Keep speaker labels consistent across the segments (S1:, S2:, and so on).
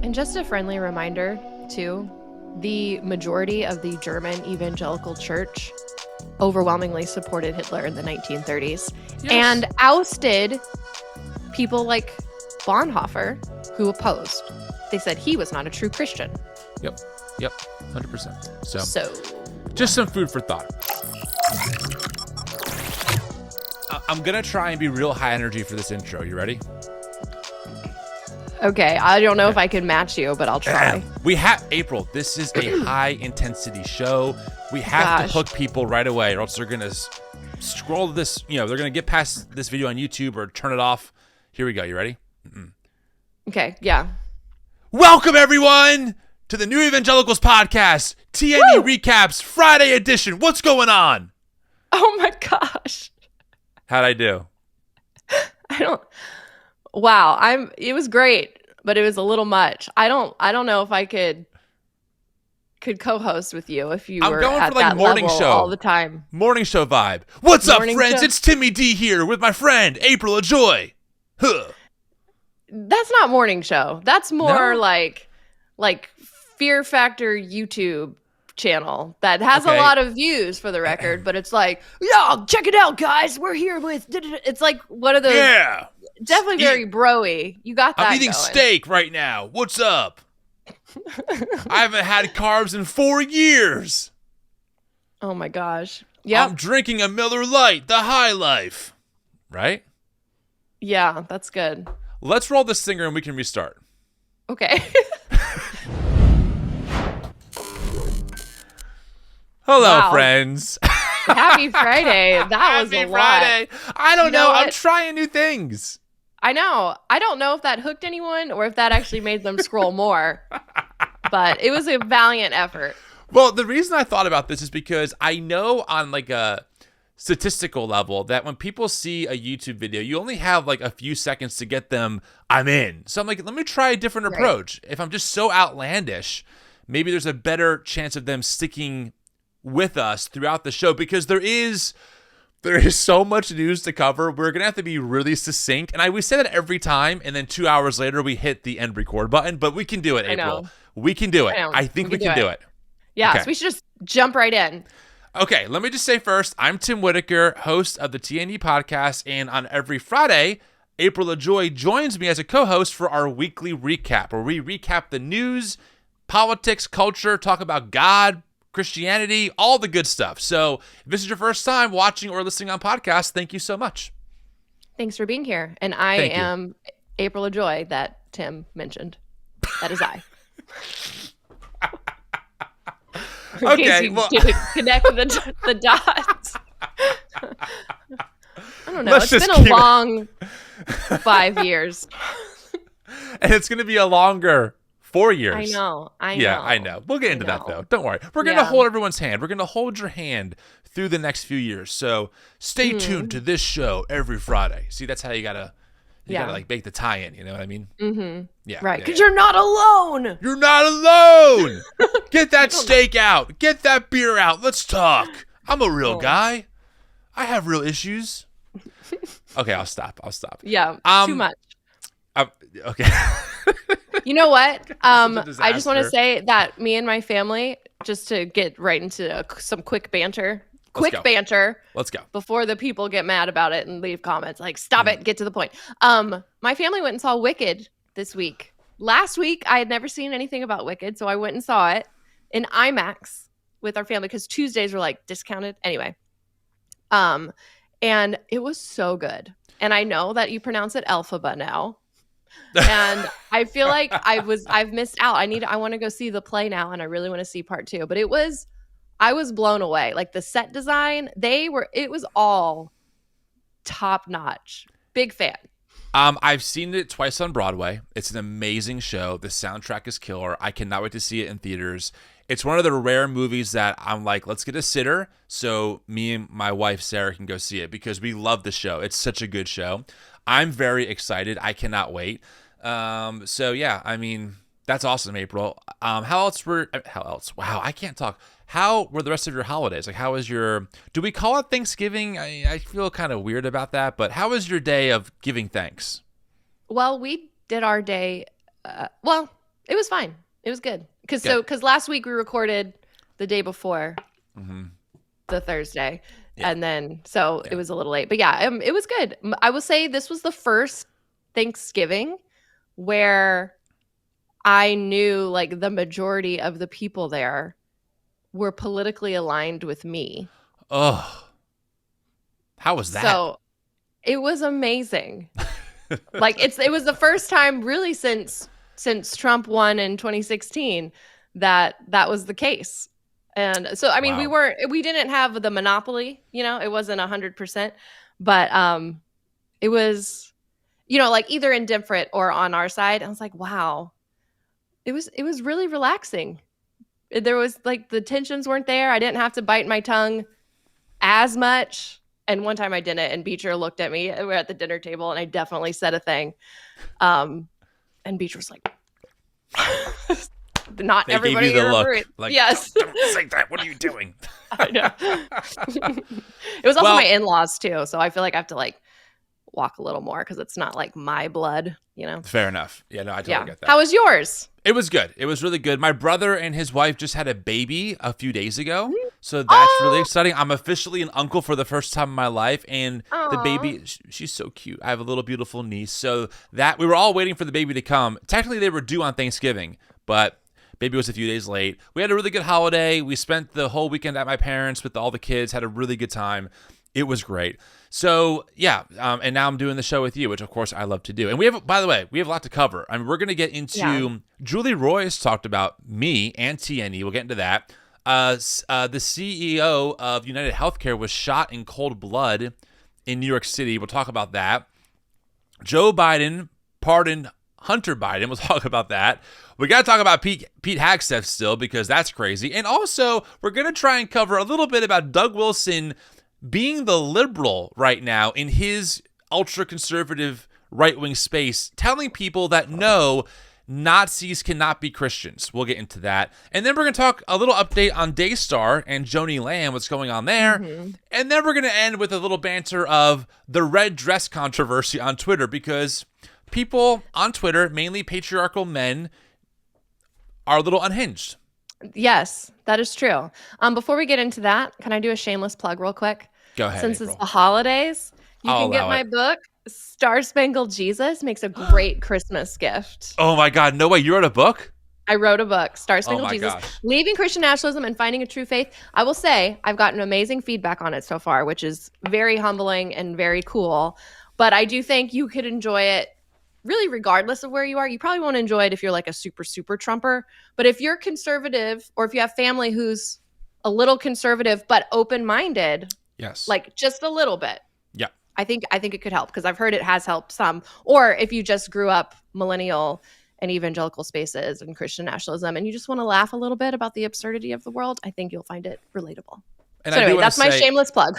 S1: And just a friendly reminder, too, the majority of the German evangelical church overwhelmingly supported Hitler in the 1930s and ousted people like Bonhoeffer, who opposed. They said he was not a true Christian.
S2: Yep, 100%.
S1: So
S2: just some food for thought. I'm going to try and be real high energy for this intro. You ready?
S1: Okay, I don't know if I can match you, but I'll try.
S2: We have April. This is a high intensity show. We have to hook people right away, or else they're gonna scroll this. They're gonna get past this video on YouTube or turn it off. Here we go. You ready?
S1: Okay. Yeah.
S2: Welcome everyone to the New Evangelicals podcast, TNE Recaps Friday edition. What's going on?
S1: Oh my gosh.
S2: How'd I do?
S1: Wow, it was great, but it was a little much. I don't know if I could co-host with you if you were
S2: going
S1: at
S2: for like
S1: that
S2: morning
S1: level
S2: show
S1: all the time.
S2: Morning show vibe. What's up,
S1: Morning
S2: friends?
S1: show.
S2: It's Timmy D here with my friend April Ajoy. Huh.
S1: That's not morning show. That's more
S2: No?
S1: like Fear Factor YouTube channel that has a lot of views for the record, but it's like, yeah, check it out, guys. We're here with. It's like one of those.
S2: Yeah.
S1: Definitely very bro-y. You got that
S2: I'm eating
S1: going.
S2: steak right now. What's up? I haven't had carbs in 4 years.
S1: Oh my gosh. Yeah.
S2: I'm drinking a Miller Lite, the high life. Right?
S1: Yeah, that's good.
S2: Let's roll this singer and we can restart.
S1: Okay.
S2: Hello, friends.
S1: Happy Friday. That was
S2: Happy
S1: a lot.
S2: Friday. I don't know. I'm
S1: what?
S2: trying new things.
S1: I know. I don't know if that hooked anyone or if that actually made them scroll more. But it was a valiant effort.
S2: Well, the reason I thought about this is because I know on like a statistical level that when people see a YouTube video, you only have like a few seconds to get them, I'm in. So I'm like, let me try a different approach. If I'm just so outlandish, maybe there's a better chance of them sticking with us throughout the show, because there is so much news to cover. We're gonna have to be really succinct, and we say that every time, and then 2 hours later we hit the end record button, but we can do it. April, we can do it. I think we can do it.
S1: Yeah, okay. So we should just jump right in.
S2: Okay, let me just say first, I'm Tim Whitaker, host of the TNE podcast, and on every Friday, April Ajoy joins me as a co-host for our weekly recap, where we recap the news, politics, culture, talk about God, Christianity, all the good stuff. So if this is your first time watching or listening on podcasts, thank you so much.
S1: Thanks for being here. And I am April Ajoy that Tim mentioned. That is I. In case you didn't connect the dots. I don't know. It's been a long 5 years.
S2: And it's going to be a longer 4 years.
S1: I know.
S2: Yeah, I know. We'll get into that, though. Don't worry. We're going to hold everyone's hand. We're going to hold your hand through the next few years. So stay tuned to this show every Friday. See, that's how you got to like make the tie-in. You know what I mean?
S1: Mm-hmm.
S2: Yeah.
S1: Right. Because you're not alone.
S2: You're not alone. Get that steak out. Get that beer out. Let's talk. I'm a real guy. I have real issues. Okay, I'll stop.
S1: Yeah, too much.
S2: Okay.
S1: You know what? I just want to say that me and my family, just to get right into some quick banter.
S2: Let's go.
S1: Before the people get mad about it and leave comments. Like, stop it. Get to the point. My family went and saw Wicked this week. Last week, I had never seen anything about Wicked, so I went and saw it in IMAX with our family because Tuesdays were like discounted. Anyway. And it was so good. And I know that you pronounce it Elphaba now. And I feel like I've missed out. I want to go see the play now, and I really want to see part 2. But I was blown away. Like the set design, it was all top notch. Big fan.
S2: I've seen it twice on Broadway. It's an amazing show. The soundtrack is killer. I cannot wait to see it in theaters. It's one of the rare movies that I'm like, let's get a sitter so me and my wife Sarah can go see it, because we love the show. It's such a good show. I'm very excited. I cannot wait. So yeah, I mean, that's awesome, April. How else? Wow, I can't talk. How were the rest of your holidays? Like, how was do we call it Thanksgiving? I feel kind of weird about that, but how was your day of giving thanks?
S1: Well, we did our day, It was fine. It was good. Because last week we recorded the day before the Thursday.
S2: Yeah.
S1: And then, it was a little late. But yeah, it was good. I will say this was the first Thanksgiving where I knew like the majority of the people there were politically aligned with me.
S2: Oh, how was that?
S1: So it was amazing. Like it was the first time really since Trump won in 2016 that was the case. And so, I mean, we didn't have the monopoly, it wasn't 100%, but it was, like either indifferent or on our side. I was like, wow, it was really relaxing. There was like the tensions weren't there. I didn't have to bite my tongue as much. And one time I didn't, and Beecher looked at me. We were at the dinner table, and I definitely said a thing. And Beecher was like, "Not
S2: they
S1: everybody."
S2: Gave you the look. Like,
S1: yes.
S2: Don't say that. What are you doing?
S1: I know. It was also my in-laws too, so I feel like I have to like walk a little more because it's not like my blood,
S2: Fair enough. Yeah, no, I totally get that.
S1: How was yours?
S2: It was good. It was really good. My brother and his wife just had a baby a few days ago. So that's really exciting. I'm officially an uncle for the first time in my life. And the baby, she's so cute. I have a little beautiful niece. So that we were all waiting for the baby to come. Technically, they were due on Thanksgiving, but baby was a few days late. We had a really good holiday. We spent the whole weekend at my parents' with all the kids, had a really good time. It was great. So, yeah, and now I'm doing the show with you, which, of course, I love to do. And we have, by the way, we have a lot to cover. I mean, we're going to get into Julie Royce talked about me and TNE. We'll get into that. The CEO of United Healthcare was shot in cold blood in New York City. We'll talk about that. Joe Biden pardoned Hunter Biden. We'll talk about that. We got to talk about Pete Hegseth still because that's crazy. And also, we're going to try and cover a little bit about Doug Wilson being the liberal right now in his ultra-conservative right-wing space, telling people that no, Nazis cannot be Christians. We'll get into that. And then we're going to talk a little update on Daystar and Joni Lamb, what's going on there. Mm-hmm. And then we're going to end with a little banter of the red dress controversy on Twitter because people on Twitter, mainly patriarchal men, are a little unhinged.
S1: Yes, that is true. Before we get into that, can I do a shameless plug real quick?
S2: Go ahead,
S1: Since
S2: April.
S1: It's the holidays, you can get my book, Star Spangled Jesus. Makes a great Christmas gift.
S2: Oh my God, no way. You wrote a book?
S1: I wrote a book, Star Spangled Jesus,
S2: gosh.
S1: Leaving Christian Nationalism and Finding a True Faith. I will say I've gotten amazing feedback on it so far, which is very humbling and very cool. But I do think you could enjoy it really regardless of where you are. You probably won't enjoy it if you're like a super, super Trumper. But if you're conservative or if you have family who's a little conservative but open-minded,
S2: yes,
S1: like just a little bit.
S2: Yeah.
S1: I think it could help because I've heard it has helped some. Or if you just grew up millennial and evangelical spaces and Christian nationalism and you just want to laugh a little bit about the absurdity of the world, I think you'll find it relatable.
S2: And
S1: so anyway, that's my shameless plug.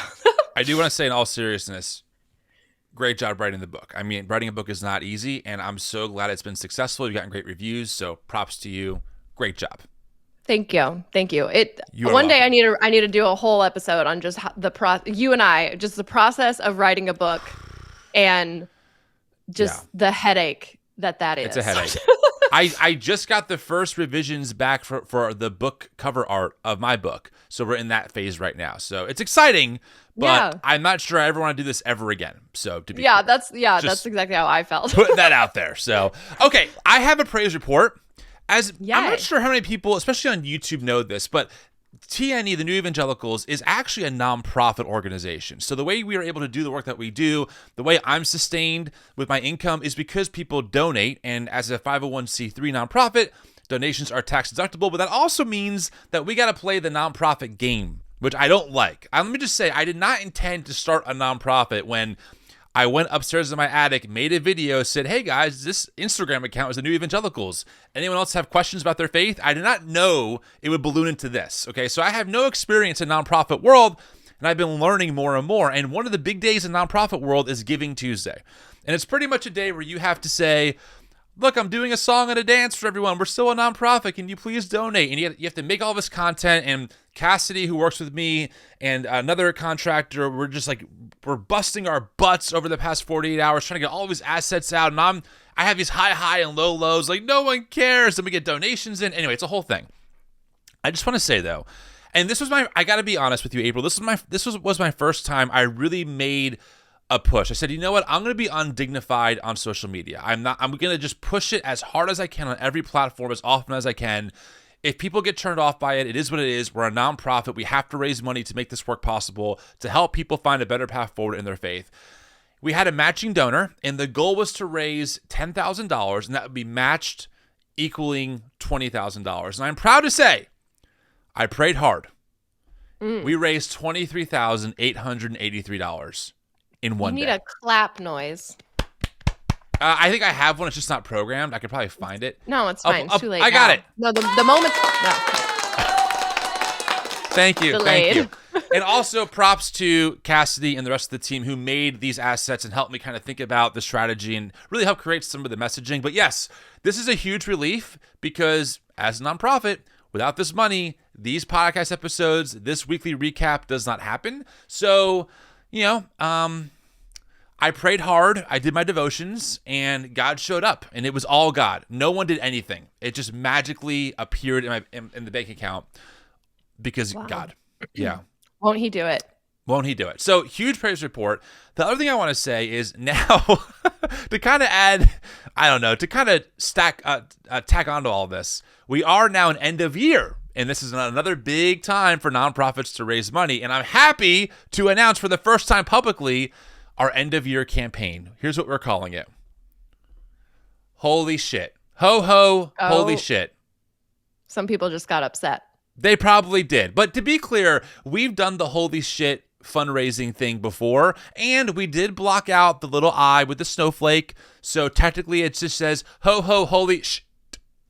S2: I do want to say in all seriousness, great job writing the book. I mean, writing a book is not easy, and I'm so glad it's been successful. You've gotten great reviews, so props to you. Great job.
S1: Thank you. One day I need to do a whole episode on just the process of writing a book and just the headache that is.
S2: It's a headache. I just got the first revisions back for the book cover art of my book. So we're in that phase right now. So it's exciting, but I'm not sure I ever want to do this ever again. So to be
S1: that's exactly how I felt.
S2: Put that out there. So, okay, I have a praise report. I'm not sure how many people, especially on YouTube, know this, but TNE, the New Evangelicals, is actually a nonprofit organization. So the way we are able to do the work that we do, the way I'm sustained with my income is because people donate. And as a 501c3 nonprofit, donations are tax deductible. But that also means that we got to play the nonprofit game, which I don't like. Let me just say, I did not intend to start a nonprofit when I went upstairs in my attic, made a video, said, hey guys, this Instagram account is the New Evangelicals. Anyone else have questions about their faith? I did not know it would balloon into this. Okay, so I have no experience in nonprofit world, and I've been learning more and more. And one of the big days in nonprofit world is Giving Tuesday. And it's pretty much a day where you have to say, look, I'm doing a song and a dance for everyone. We're still a nonprofit. Can you please donate? And you have to make all this content and Cassidy, who works with me, and another contractor, we're busting our butts over the past 48 hours trying to get all these assets out, and I have these high and low lows, like no one cares, and we get donations in. Anyway, it's a whole thing. I just want to say though, and this was I got to be honest with you, April. This was my first time I really made a push. I said, you know what? I'm going to be undignified on social media. I'm going to just push it as hard as I can on every platform as often as I can. If people get turned off by it, it is what it is. We're a nonprofit. We have to raise money to make this work possible, to help people find a better path forward in their faith. We had a matching donor, and the goal was to raise $10,000, and that would be matched, equaling $20,000. And I'm proud to say, I prayed hard. We raised $23,883 in one day.
S1: You need a clap noise.
S2: I think I have one. It's just not programmed. I could probably find it.
S1: No, it's fine. It's too late.
S2: I got it.
S1: No, the moment. No.
S2: Thank you.
S1: Delayed.
S2: Thank you. And also props to Cassidy and the rest of the team who made these assets and helped me kind of think about the strategy and really help create some of the messaging. But yes, this is a huge relief because as a nonprofit, without this money, these podcast episodes, this weekly recap does not happen. So, I prayed hard, I did my devotions, and God showed up, and it was all God. No one did anything. It just magically appeared in the bank account because God. Yeah.
S1: Won't he do it?
S2: Won't he do it? So, huge praise report. The other thing I want to say is now to kind of add, to kind of tack onto all this, we are now an end of year. And this is another big time for nonprofits to raise money. And I'm happy to announce for the first time publicly our end of year campaign. Here's what we're calling it. Holy shit. Ho ho, holy shit.
S1: Some people just got upset.
S2: They probably did. But to be clear, we've done the holy shit fundraising thing before, and we did block out the little I with the snowflake. So technically it just says ho ho, holy shit.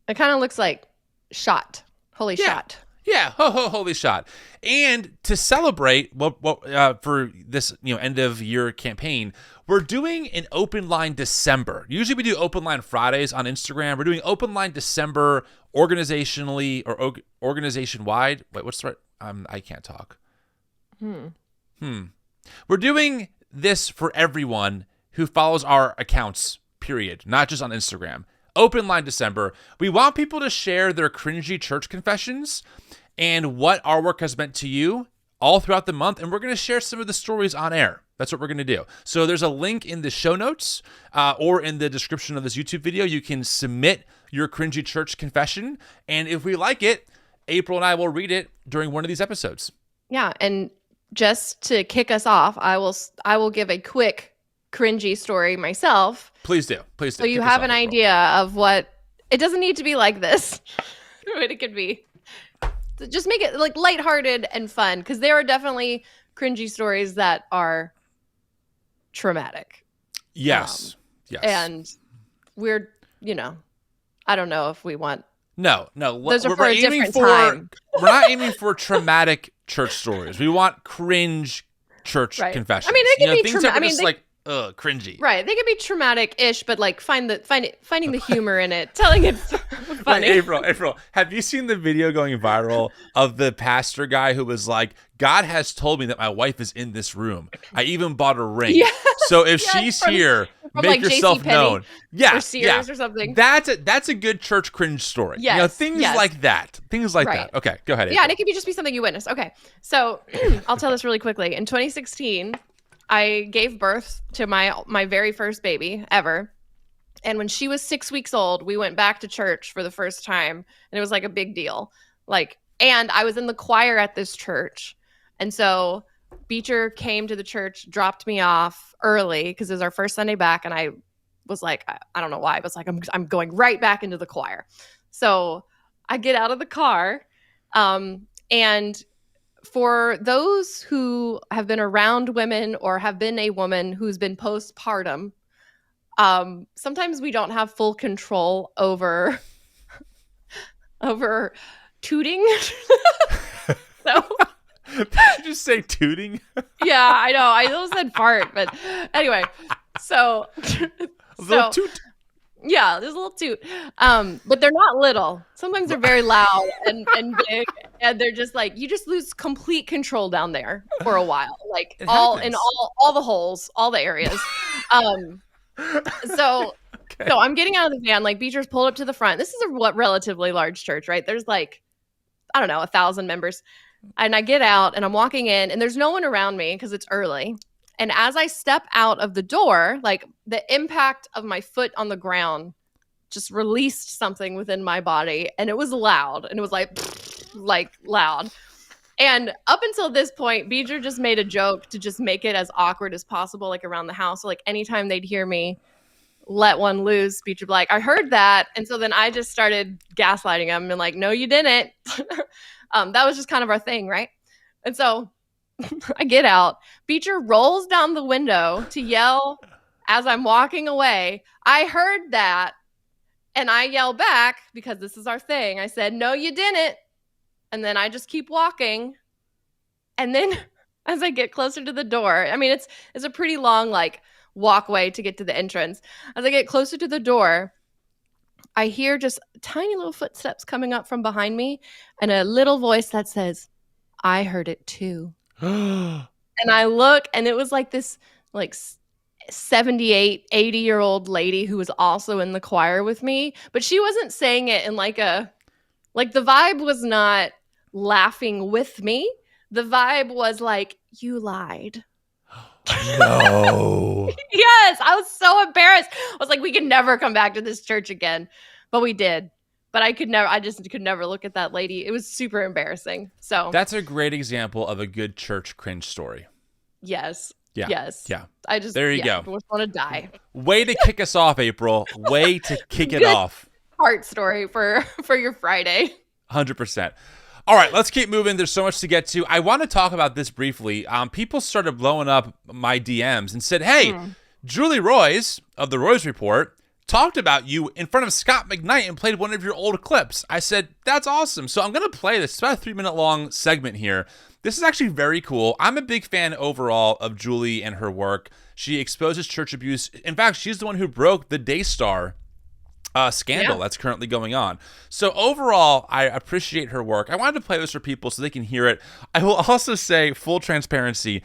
S1: It kind of looks like shot. Holy shot.
S2: Yeah, ho ho, holy shot. And to celebrate for this end of year campaign, we're doing an open line December. Usually we do open line Fridays on Instagram. We're doing open line December organizationally or organization wide. Wait, what's the right? I can't talk. We're doing this for everyone who follows our accounts, period, not just on Instagram. Open line December. We want people to share their cringy church confessions and what our work has meant to you all throughout the month. And we're going to share some of the stories on air. That's what we're going to do. So there's a link in the show notes or in the description of this YouTube video. You can submit your cringy church confession. And if we like it, April and I will read it during one of these episodes.
S1: Yeah. And just to kick us off, I will give a quick cringy story myself.
S2: Please do.
S1: So you have an idea of what it doesn't need to be like this. What it could be. So just make it like lighthearted and fun, because there are definitely cringy stories that are traumatic.
S2: Yes. Yes.
S1: And we're, I don't know if we want.
S2: No.
S1: Those are for a different time.
S2: We're not aiming for traumatic church stories. We want cringe church confessions.
S1: I mean, it can be
S2: things that are just cringy.
S1: Right. They can be traumatic-ish, but like finding the humor in it, telling it funny.
S2: Like, April, have you seen the video going viral of the pastor guy who was like, God has told me that my wife is in this room. I even bought a ring. Yeah. So if she's here, make yourself known. Yeah.
S1: Or Sears or something.
S2: That's a good church cringe story.
S1: Yes.
S2: Things like that. Things like that. Okay, go ahead, April.
S1: Yeah, and it could just be something you witnessed. Okay. So I'll tell this really quickly. In 2016, I gave birth to my very first baby ever. And when she was 6 weeks old, we went back to church for the first time. And it was like a big deal. And I was in the choir at this church. And so Beecher came to the church, dropped me off early because it was our first Sunday back. And I was like, I don't know why. I was like, I'm going right back into the choir. So I get out of the car. And for those who have been around women or have been a woman who's been postpartum, sometimes we don't have full control over tooting. So
S2: did you just say tooting?
S1: Yeah, I know. I almost said fart, but anyway. So
S2: little toot.
S1: Yeah, there's a little toot. But they're not little. Sometimes they're very loud and big. And they're just like, you just lose complete control down there for a while, like
S2: It
S1: all
S2: happens.
S1: in all the holes, all the areas. So
S2: Okay.
S1: I'm getting out of the van, like Beecher's pulled up to the front. This is a relatively large church, right? There's like, I don't know, 1,000 members. And I get out and I'm walking in and there's no one around me because it's early. And as I step out of the door, like the impact of my foot on the ground just released something within my body, and it was loud, and it was like loud. And up until this point, Beecher just made a joke to just make it as awkward as possible, like around the house. So like anytime they'd hear me let one loose, Beecher would be like, I heard that. And so then I just started gaslighting him and like, no, you didn't. That was just kind of our thing, right? And so I get out. Beecher rolls down the window to yell as I'm walking away, I heard that. And I yell back because this is our thing. I said, no, you didn't. And then I just keep walking. And then as I get closer to the door, I mean, it's a pretty long like walkway to get to the entrance. As I get closer to the door, I hear just tiny little footsteps coming up from behind me and a little voice that says, I heard it too. And I look, and it was like this like 78, 80-year-old lady who was also in the choir with me, but she wasn't saying it in like the vibe was not laughing with me. The vibe was like, you lied.
S2: No.
S1: Yes, I was so embarrassed. I was like, we can never come back to this church again. But we did. But I just could never look at that lady. It was super embarrassing. So
S2: That's a great example of a good church cringe story.
S1: yes.
S2: Yeah.
S1: Yes.
S2: Yeah.
S1: I just
S2: There you go.
S1: I just want to die.
S2: Way to kick us off, April. Way to kick it off.
S1: Heart story for your Friday.
S2: 100%. All right, let's keep moving. There's so much to get to. I want to talk about this briefly. People started blowing up my DMs and said, hey, Julie Roys of the Roys Report talked about you in front of Scott McKnight and played one of your old clips. I said, that's awesome. So I'm going to play this. It's about a 3-minute long segment here. This is actually very cool. I'm a big fan overall of Julie and her work. She exposes church abuse. In fact, she's the one who broke the Daystar scandal that's currently going on. So overall, I appreciate her work. I wanted to play this for people so they can hear it. I will also say, full transparency,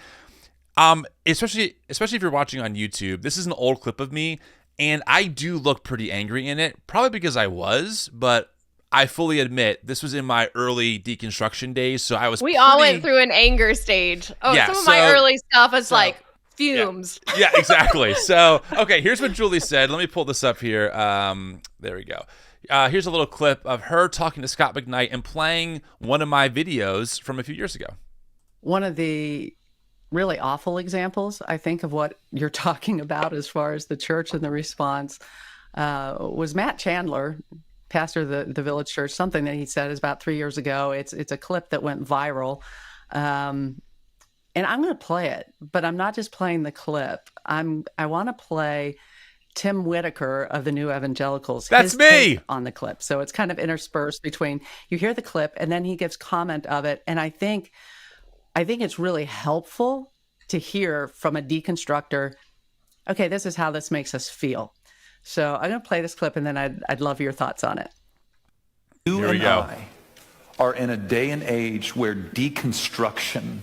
S2: especially if you're watching on YouTube, this is an old clip of me, and I do look pretty angry in it, probably because I was, but I fully admit this was in my early deconstruction days, so I was
S1: We all went through an anger stage. Oh,
S2: Yeah,
S1: some of my early stuff is like fumes.
S2: Yeah, exactly. So, okay, here's what Julie said. Let me pull this up here. There we go. Here's a little clip of her talking to Scott McKnight and playing one of my videos from a few years ago.
S3: One of the really awful examples, I think, of what you're talking about as far as the church and the response was Matt Chandler, pastor of the Village Church. Something that he said is about 3 years ago. It's a clip that went viral. And I'm going to play it, but I'm not just playing the clip. I want to play Tim Whitaker of the New Evangelicals.
S2: That's me
S3: on the clip. So it's kind of interspersed between, you hear the clip and then he gives comment of it. And I think it's really helpful to hear from a deconstructor, okay, this is how this makes us feel. So I'm going to play this clip and then I'd love your thoughts on it.
S4: You and I are in a day and age where deconstruction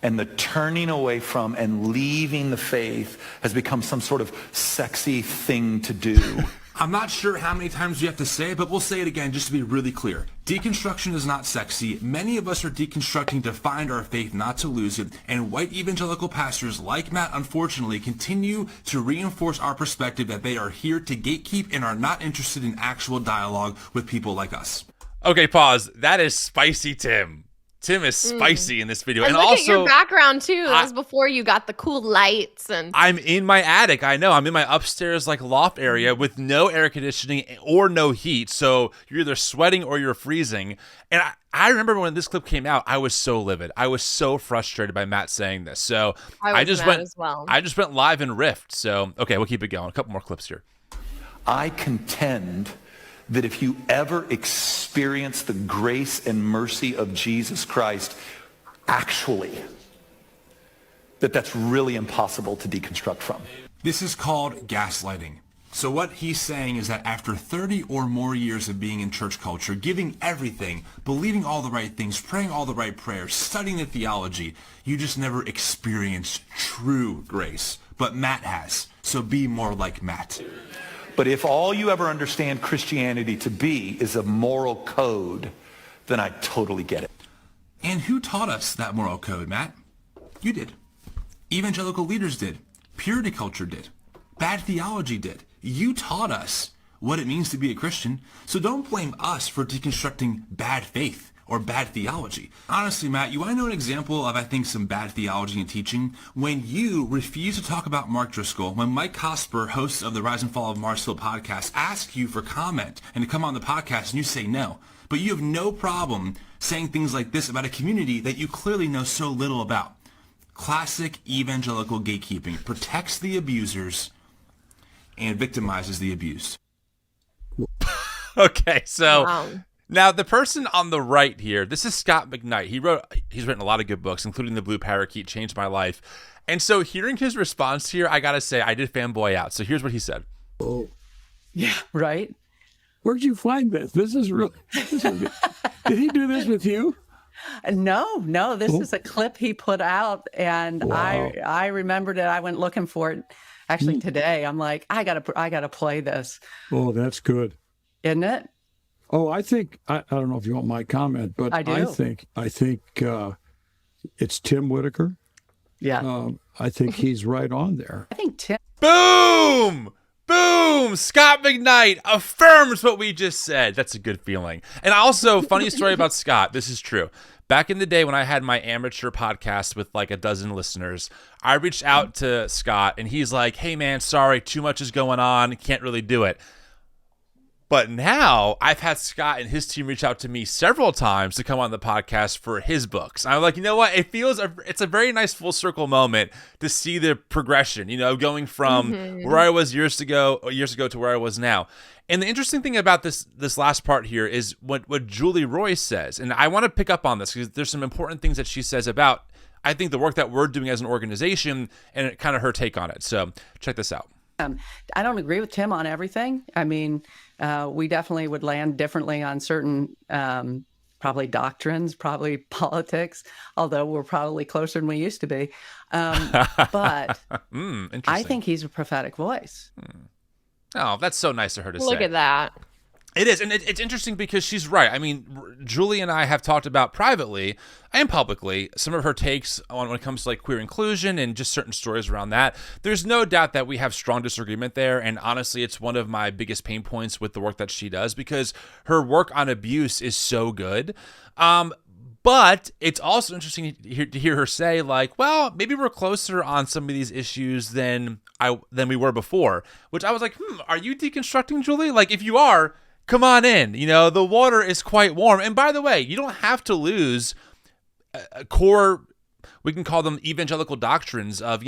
S4: and the turning away from and leaving the faith has become some sort of sexy thing to do.
S5: I'm not sure how many times we have to say it, but we'll say it again just to be really clear. Deconstruction is not sexy. Many of us are deconstructing to find our faith, not to lose it. And white evangelical pastors like Matt, unfortunately, continue to reinforce our perspective that they are here to gatekeep and are not interested in actual dialogue with people like us.
S2: Okay, pause. That is spicy, Tim. Tim is spicy in this video.
S1: And look
S2: also,
S1: at your background, too. That was before you got the cool lights. And
S2: I'm in my attic. I know. I'm in my upstairs loft area with no air conditioning or no heat. So you're either sweating or you're freezing. And I remember when this clip came out, I was so livid. I was so frustrated by Matt saying this. So I just went
S1: as well.
S2: I just went live and riffed. So, okay, we'll keep it going. A couple more clips here.
S4: I contend that if you ever experience the grace and mercy of Jesus Christ, actually, that's really impossible to deconstruct from.
S5: This is called gaslighting. So what he's saying is that after 30 or more years of being in church culture, giving everything, believing all the right things, praying all the right prayers, studying the theology, you just never experienced true grace. But Matt has. So be more like Matt.
S4: But if all you ever understand Christianity to be is a moral code, then I totally get it.
S5: And who taught us that moral code, Matt? You did. Evangelical leaders did. Purity culture did. Bad theology did. You taught us what it means to be a Christian, so don't blame us for deconstructing bad faith or bad theology. Honestly, Matt, you want to know an example of, I think, some bad theology and teaching? When you refuse to talk about Mark Driscoll, when Mike Cosper, host of the Rise and Fall of Marsfield podcast, asks you for comment and to come on the podcast and you say no, but you have no problem saying things like this about a community that you clearly know so little about. Classic evangelical gatekeeping protects the abusers and victimizes the abused.
S2: Okay, so
S1: Wow.
S2: now the person on the right here, this is Scott McKnight. He's written a lot of good books, including The Blue Parakeet, Changed My Life. And so hearing his response here, I gotta say, I did fanboy out. So here's what he said.
S6: Oh,
S3: Yeah, right.
S6: where'd you find this? This is really. Did he do this with you?
S3: No, this is a clip he put out, and
S6: Wow.
S3: I remembered it. I went looking for it actually today. I'm like, I gotta play this,
S6: Oh, that's good.
S3: isn't it?
S6: Oh, I think I don't know if you want my comment, but
S3: I do.
S6: I think it's Tim Whitaker.
S3: Yeah,
S6: I think he's right on there.
S3: I think Tim.
S2: Boom! Boom! Scott McKnight affirms what we just said. That's a good feeling. And also, funny story about Scott. This is true. Back in the day when I had my amateur podcast with like a dozen listeners, I reached out to Scott and he's like, hey man, sorry, too much is going on. Can't really do it. But now I've had Scott and his team reach out to me several times to come on the podcast for his books. I'm like, you know what? It's a very nice full circle moment to see the progression, going from where I was years ago to where I was now. And the interesting thing about this last part here is what Julie Roy says. And I want to pick up on this because there's some important things that she says about, I think, the work that we're doing as an organization and kind of her take on it. So check this out.
S3: I don't agree with Tim on everything. I mean, we definitely would land differently on certain, probably doctrines, probably politics, although we're probably closer than we used to be. But
S2: Interesting.
S3: I think he's a prophetic voice.
S2: Oh, that's so nice of her to say.
S1: Look at that.
S2: It is, and it's interesting because she's right. I mean, Julie and I have talked about privately and publicly some of her takes on when it comes to like queer inclusion and just certain stories around that. There's no doubt that we have strong disagreement there, and honestly, it's one of my biggest pain points with the work that she does because her work on abuse is so good. But it's also interesting to hear her say, like, well, maybe we're closer on some of these issues than we were before, which I was like, are you deconstructing, Julie? Like, if you are, come on in. The water is quite warm. And by the way, you don't have to lose core, we can call them evangelical doctrines of,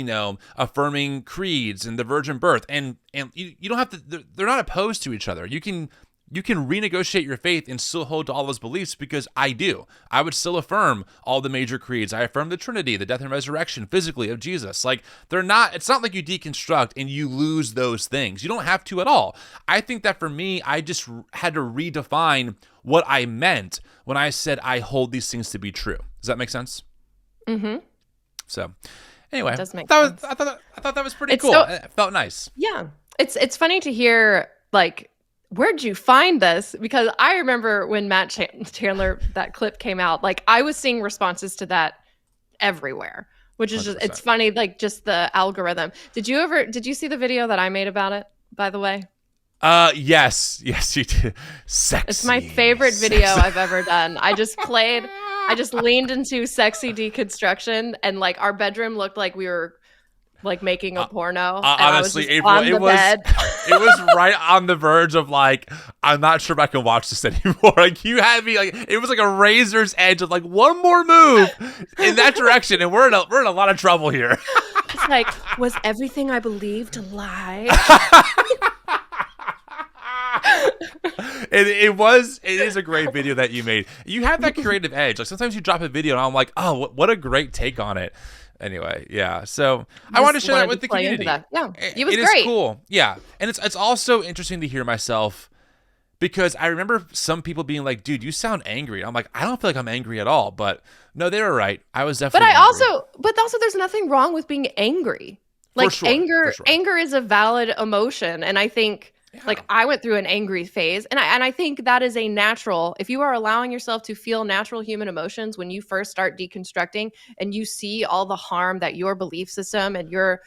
S2: affirming creeds and the virgin birth. And you don't have to, they're not opposed to each other. You can renegotiate your faith and still hold to all those beliefs because I do. I would still affirm all the major creeds. I affirm the Trinity, the death and resurrection physically of Jesus. Like it's not like you deconstruct and you lose those things. You don't have to at all. I think that for me, I just had to redefine what I meant when I said I hold these things to be true. Does that make sense?
S1: Mm-hmm.
S2: So anyway,
S1: It does make
S2: I
S1: sense.
S2: thought that was pretty
S1: It's
S2: cool.
S1: so-
S2: It felt nice.
S1: Yeah. It's funny to hear, like, where'd you find this? Because I remember when Matt Chandler, that clip came out, like I was seeing responses to that everywhere, which is just, it's
S2: 100%.
S1: funny, like just the algorithm. Did you see the video that I made about it, by the way?
S2: Yes, you did. Sexy.
S1: It's my favorite video I've ever done. I just leaned into sexy deconstruction and like our bedroom looked like we were like making a porno. And
S2: Honestly,
S1: I was just
S2: April,
S1: on the bed.
S2: it was right on the verge of like, I'm not sure if I can watch this anymore. Like you had me like, it was like a razor's edge of like one more move in that direction, and we're in a lot of trouble here.
S1: It's like, was everything I believed a lie?
S2: It is a great video that you made. You have that creative edge. Like sometimes you drop a video and I'm like, oh, what a great take on it. Anyway, yeah. So I wanted to share that with the community.
S1: Yeah, it was
S2: great. It is cool. Yeah, and it's also interesting to hear myself, because I remember some people being like, "Dude, you sound angry." I'm like, I don't feel like I'm angry at all. But no, they were right. I was definitely.
S1: But also, there's nothing wrong with being angry. Like anger is a valid emotion, and I think. Yeah. Like I went through an angry phase, and I think that is a natural. If you are allowing yourself to feel natural human emotions when you first start deconstructing, and you see all the harm that your belief system and your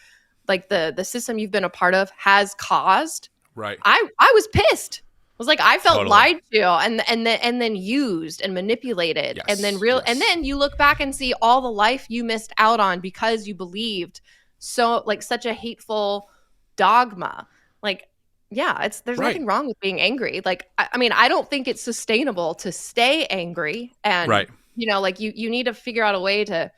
S1: like the system you've been a part of has caused,
S2: right?
S1: I was pissed. I was like, I felt lied to, and then used and manipulated, yes, and then and then you look back and see all the life you missed out on because you believed such a hateful dogma, like. Yeah, there's nothing wrong with being angry. Like, I mean, I don't think it's sustainable to stay angry, and like you need to figure out a way to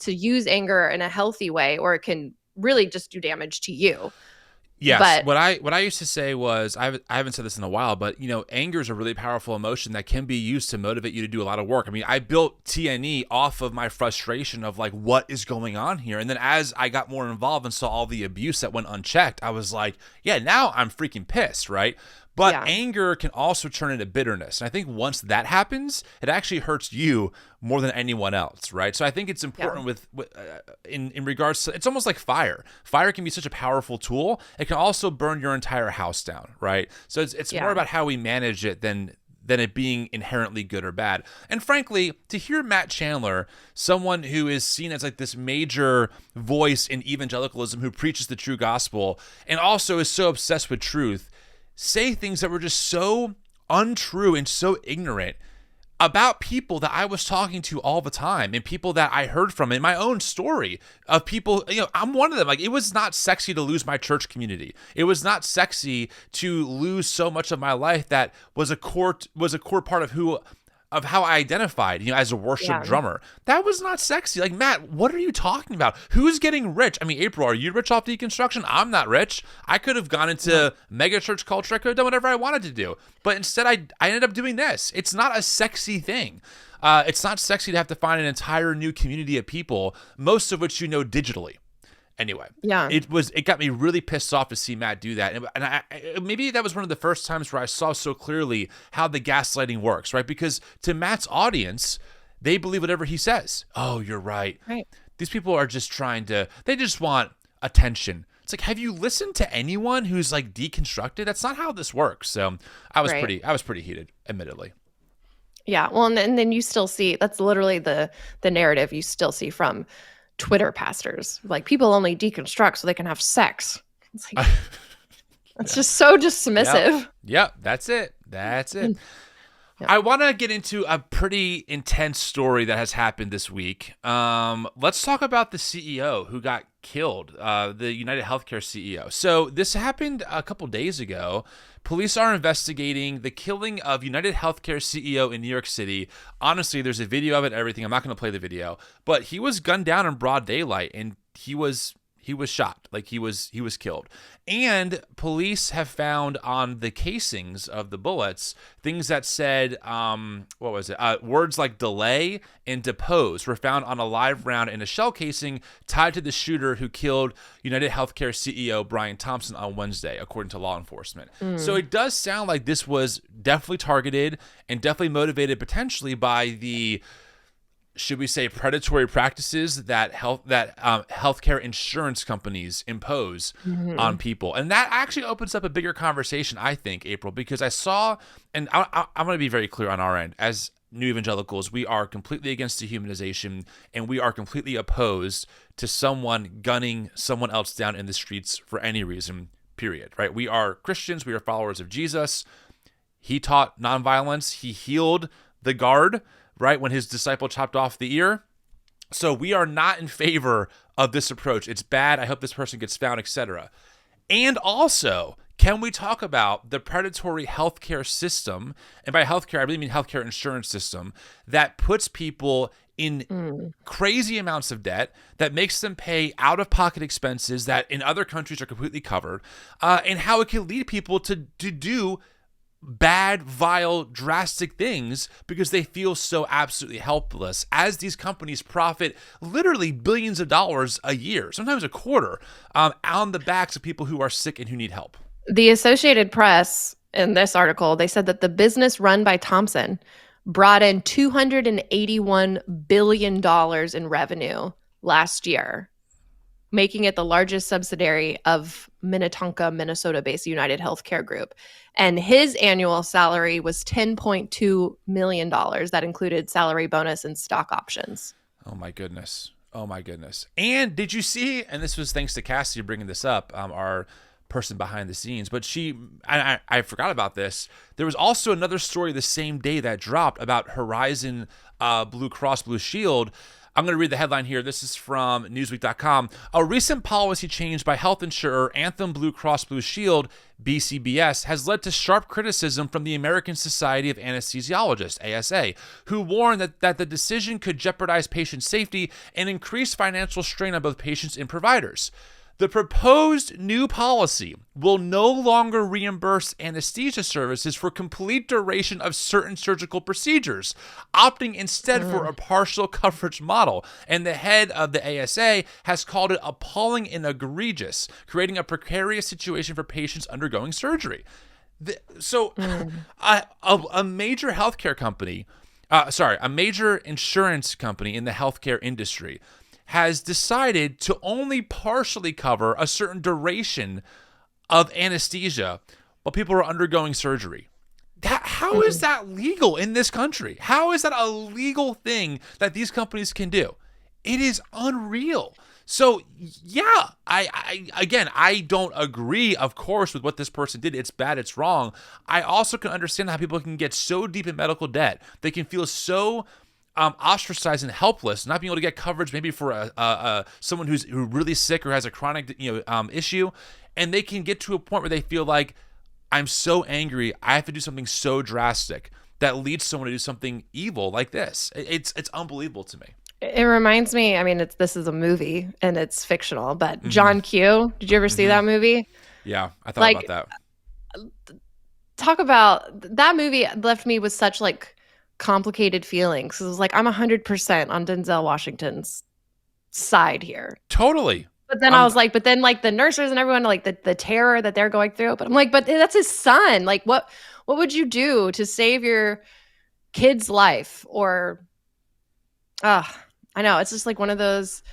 S1: use anger in a healthy way, or it can really just do damage to you.
S2: Yes, but what I used to say was, I haven't said this in a while, but anger is a really powerful emotion that can be used to motivate you to do a lot of work. I mean, I built TNE off of my frustration of like, what is going on here? And then as I got more involved and saw all the abuse that went unchecked, I was like, yeah, now I'm freaking pissed, right? But anger can also turn into bitterness. And I think once that happens, it actually hurts you more than anyone else, right? So I think it's important in regards to, it's almost like fire. Fire can be such a powerful tool. It can also burn your entire house down, right? So it's more about how we manage it than it being inherently good or bad. And frankly, to hear Matt Chandler, someone who is seen as like this major voice in evangelicalism who preaches the true gospel and also is so obsessed with truth, say things that were just so untrue and so ignorant about people that I was talking to all the time and people that I heard from in my own story of people, I'm one of them. Like, it was not sexy to lose my church community. It was not sexy to lose so much of my life that was a core part of how I identified, as a worship drummer. That was not sexy. Like, Matt, what are you talking about? Who's getting rich? I mean, April, are you rich off deconstruction? I'm not rich. I could have gone into mega church culture. I could have done whatever I wanted to do. But instead, I ended up doing this. It's not a sexy thing. It's not sexy to have to find an entire new community of people, most of which digitally. Anyway, it got me really pissed off to see Matt do that. And I maybe that was one of the first times where I saw so clearly how the gaslighting works, right? Because to Matt's audience, they believe whatever he says. Oh, you're right. Right. These people are just they just want attention. It's like, have you listened to anyone who's like deconstructed? That's not how this works. So I was pretty heated, admittedly.
S1: Yeah. Well, and then you still see, that's literally the narrative you still see from Twitter pastors, like, people only deconstruct so they can have sex. It's like, that's just so dismissive.
S2: Yep, that's it. Yep. I want to get into a pretty intense story that has happened this week. Let's talk about the CEO who got killed, the United Healthcare CEO. So this happened a couple days ago. Police are investigating the killing of United Healthcare CEO in New York City. Honestly, there's a video of it, everything. I'm not going to play the video, but he was gunned down in broad daylight, and he was shot. Like, he was killed. And police have found on the casings of the bullets things that said, words like delay and depose were found on a live round in a shell casing tied to the shooter who killed United Healthcare CEO Brian Thompson on Wednesday, according to law enforcement. So it does sound like this was definitely targeted and definitely motivated potentially by the, should we say, predatory practices that healthcare insurance companies impose on people. And that actually opens up a bigger conversation, I think, April, because I saw, and I'm going to be very clear on our end, as New Evangelicals, we are completely against dehumanization, and we are completely opposed to someone gunning someone else down in the streets for any reason, period, right? We are Christians. We are followers of Jesus. He taught nonviolence. He healed the guard, right, when his disciple chopped off the ear. So we are not in favor of this approach. It's bad. I hope this person gets found, etc. And also, can we talk about the predatory healthcare system? And by healthcare, I really mean healthcare insurance system that puts people in crazy amounts of debt, that makes them pay out-of-pocket expenses that in other countries are completely covered, and how it can lead people to do bad, vile, drastic things because they feel so absolutely helpless as these companies profit literally billions of dollars a year, sometimes a quarter, on the backs of people who are sick and who need help.
S1: The Associated Press, in this article, they said that the business run by Thompson brought in $281 billion in revenue last year, making it the largest subsidiary of Minnetonka, Minnesota-based United Healthcare Group. And his annual salary was $10.2 million. That included salary bonus and stock options.
S2: Oh, my goodness. Oh, my goodness. And did you see, and this was thanks to Cassie bringing this up, our person behind the scenes, but I forgot about this. There was also another story the same day that dropped about Horizon Blue Cross Blue Shield. I'm going to read the headline here. This is from Newsweek.com. A recent policy change by health insurer Anthem Blue Cross Blue Shield, BCBS, has led to sharp criticism from the American Society of Anesthesiologists, ASA, who warned that the decision could jeopardize patient safety and increase financial strain on both patients and providers. The proposed new policy will no longer reimburse anesthesia services for complete duration of certain surgical procedures, opting instead for a partial coverage model. And the head of the ASA has called it appalling and egregious, creating a precarious situation for patients undergoing surgery. A major healthcare company, a major insurance company in the healthcare industry has decided to only partially cover a certain duration of anesthesia while people are undergoing surgery. How is that legal in this country? How is that a legal thing that these companies can do? It is unreal. So, yeah, I don't agree, of course, with what this person did. It's bad. It's wrong. I also can understand how people can get so deep in medical debt. They can feel so ostracized and helpless, not being able to get coverage maybe for someone who's really sick or has a chronic issue, and they can get to a point where they feel like, I'm so angry, I have to do something so drastic that leads someone to do something evil like this. It's unbelievable to me.
S1: It reminds me, I mean, this is a movie and it's fictional, but John Q, did you ever see that movie?
S2: Yeah, I thought about that.
S1: Talk about, that movie left me with such complicated feelings. It was like, I'm 100% on Denzel Washington's side here.
S2: Totally.
S1: But then I was like, the nurses and everyone, the terror that they're going through. But I'm like, but that's his son. Like, what would you do to save your kid's life? Or, I know, it's just like one of those,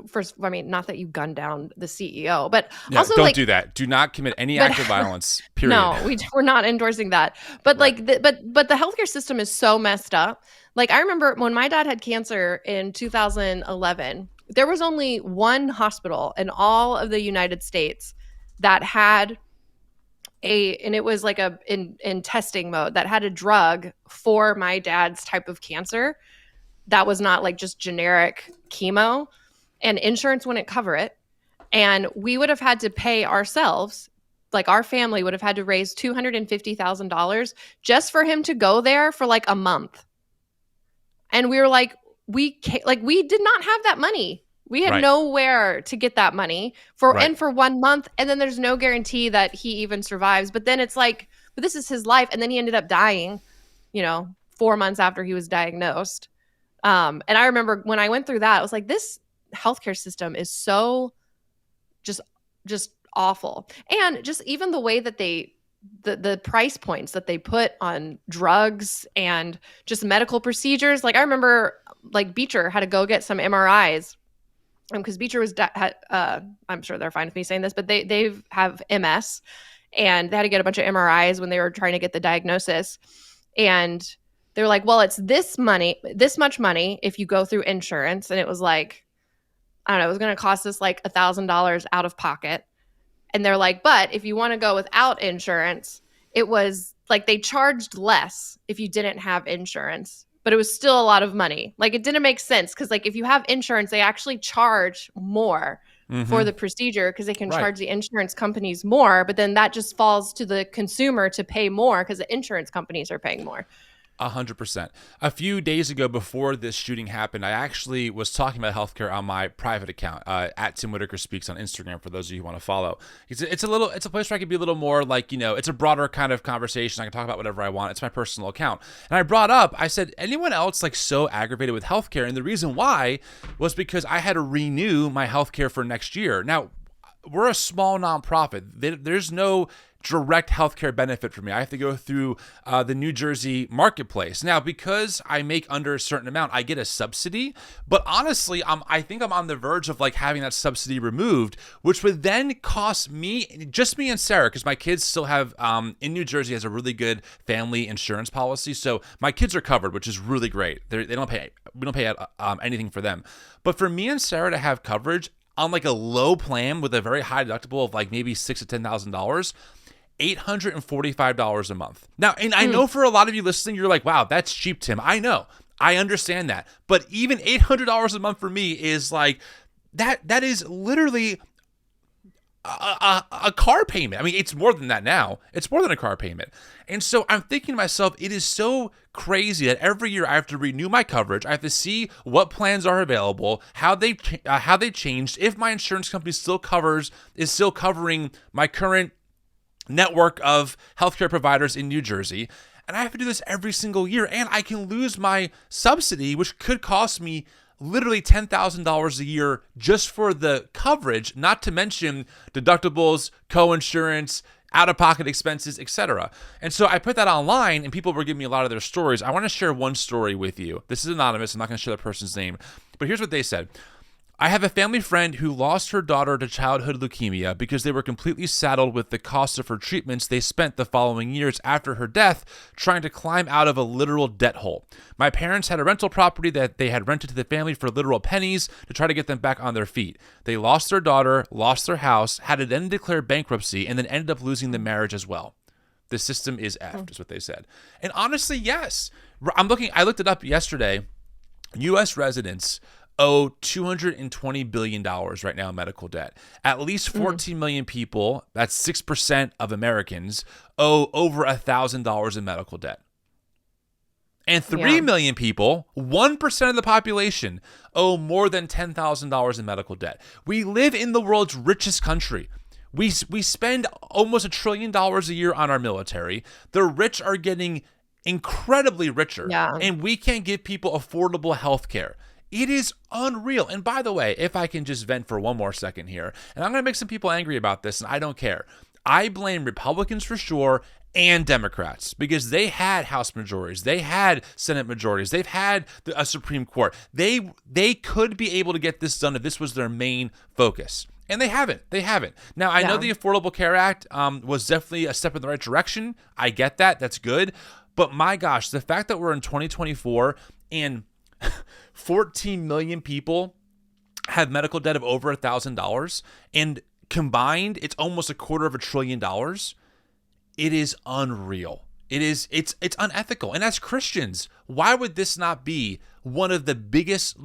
S1: first, I mean, not that you gunned down the CEO, but also
S2: don't do that. Do not commit any act of violence. Period.
S1: No, we're not endorsing that. But right. But the healthcare system is so messed up. Like, I remember when my dad had cancer in 2011, there was only one hospital in all of the United States that had and it was in testing mode, that had a drug for my dad's type of cancer that was not just generic chemo. And insurance wouldn't cover it. And we would have had to pay ourselves, our family would have had to raise $250,000 just for him to go there for a month. And we were we did not have that money. We had nowhere to get that money for 1 month. And then there's no guarantee that he even survives. But then it's but this is his life. And then he ended up dying, 4 months after he was diagnosed. And I remember when I went through that, I was like, this healthcare system is so just awful. And just even the way that the price points that they put on drugs and just medical procedures. I remember Beecher had to go get some MRIs because Beecher was I'm sure they're fine with me saying this, but they have MS, and they had to get a bunch of MRIs when they were trying to get the diagnosis. And they were like, well, it's this much money if you go through insurance. And it was I don't know, it was going to cost us $1,000 out of pocket. And they're like, but if you want to go without insurance, it was they charged less if you didn't have insurance, but it was still a lot of money. It didn't make sense because if you have insurance, they actually charge more for the procedure because they can charge the insurance companies more. But then that just falls to the consumer to pay more because the insurance companies are paying more.
S2: 100%. A few days ago, before this shooting happened, I actually was talking about healthcare on my private account at Tim Whitaker Speaks on Instagram. For those of you who want to follow, it's a place where I can be a little more like, it's a broader kind of conversation. I can talk about whatever I want. It's my personal account, and I said, anyone else like so aggravated with healthcare? And the reason why was because I had to renew my healthcare for next year. Now, we're a small nonprofit. There's no direct healthcare benefit for me. I have to go through the New Jersey marketplace. Now, because I make under a certain amount, I get a subsidy. But honestly, I think I'm on the verge of like having that subsidy removed, which would then cost me, just me and Sarah, because my kids still have, in New Jersey has a really good family insurance policy. So my kids are covered, which is really great. We don't pay anything for them. But for me and Sarah to have coverage on like a low plan with a very high deductible of like maybe $6,000 to $10,000, $845 a month. Now, and I know for a lot of you listening, you're like, wow, that's cheap, Tim. I know. I understand that. But even $800 a month for me is like, that is literally a car payment. I mean, it's more than that now. It's more than a car payment. And so I'm thinking to myself, it is so crazy that every year I have to renew my coverage. I have to see what plans are available, how they changed, if my insurance company is still covering my current network of healthcare providers in New Jersey. And I have to do this every single year. And I can lose my subsidy, which could cost me literally $10,000 a year just for the coverage, not to mention deductibles, co-insurance, out-of-pocket expenses, etc. And so I put that online, and people were giving me a lot of their stories. I want to share one story with you. This is anonymous. I'm not going to share the person's name. But here's what they said. I have a family friend who lost her daughter to childhood leukemia because they were completely saddled with the cost of her treatments they spent the following years after her death trying to climb out of a literal debt hole. My parents had a rental property that they had rented to the family for literal pennies to try to get them back on their feet. They lost their daughter, lost their house, had to then declare bankruptcy, and then ended up losing the marriage as well. The system is effed, is what they said. And honestly, yes. I looked it up yesterday. U.S. residents owe $220 billion right now in medical debt. At least 14 million people, that's 6% of Americans, owe over $1,000 in medical debt. And 3 million people, 1% of the population, owe more than $10,000 in medical debt. We live in the world's richest country. We spend almost $1 trillion a year on our military. The rich are getting incredibly richer, and we can't give people affordable health care. It is unreal. And by the way, if I can just vent for one more second here, and I'm going to make some people angry about this, and I don't care. I blame Republicans for sure and Democrats because they had House majorities. They had Senate majorities. They've had a Supreme Court. They could be able to get this done if this was their main focus. And they haven't. Now, I know the Affordable Care Act was definitely a step in the right direction. I get that. That's good. But my gosh, the fact that we're in 2024 and 14 million people have medical debt of over $1,000, and combined, it's almost $250 billion. It is unreal. It's unethical. And as Christians, why would this not be one of the biggest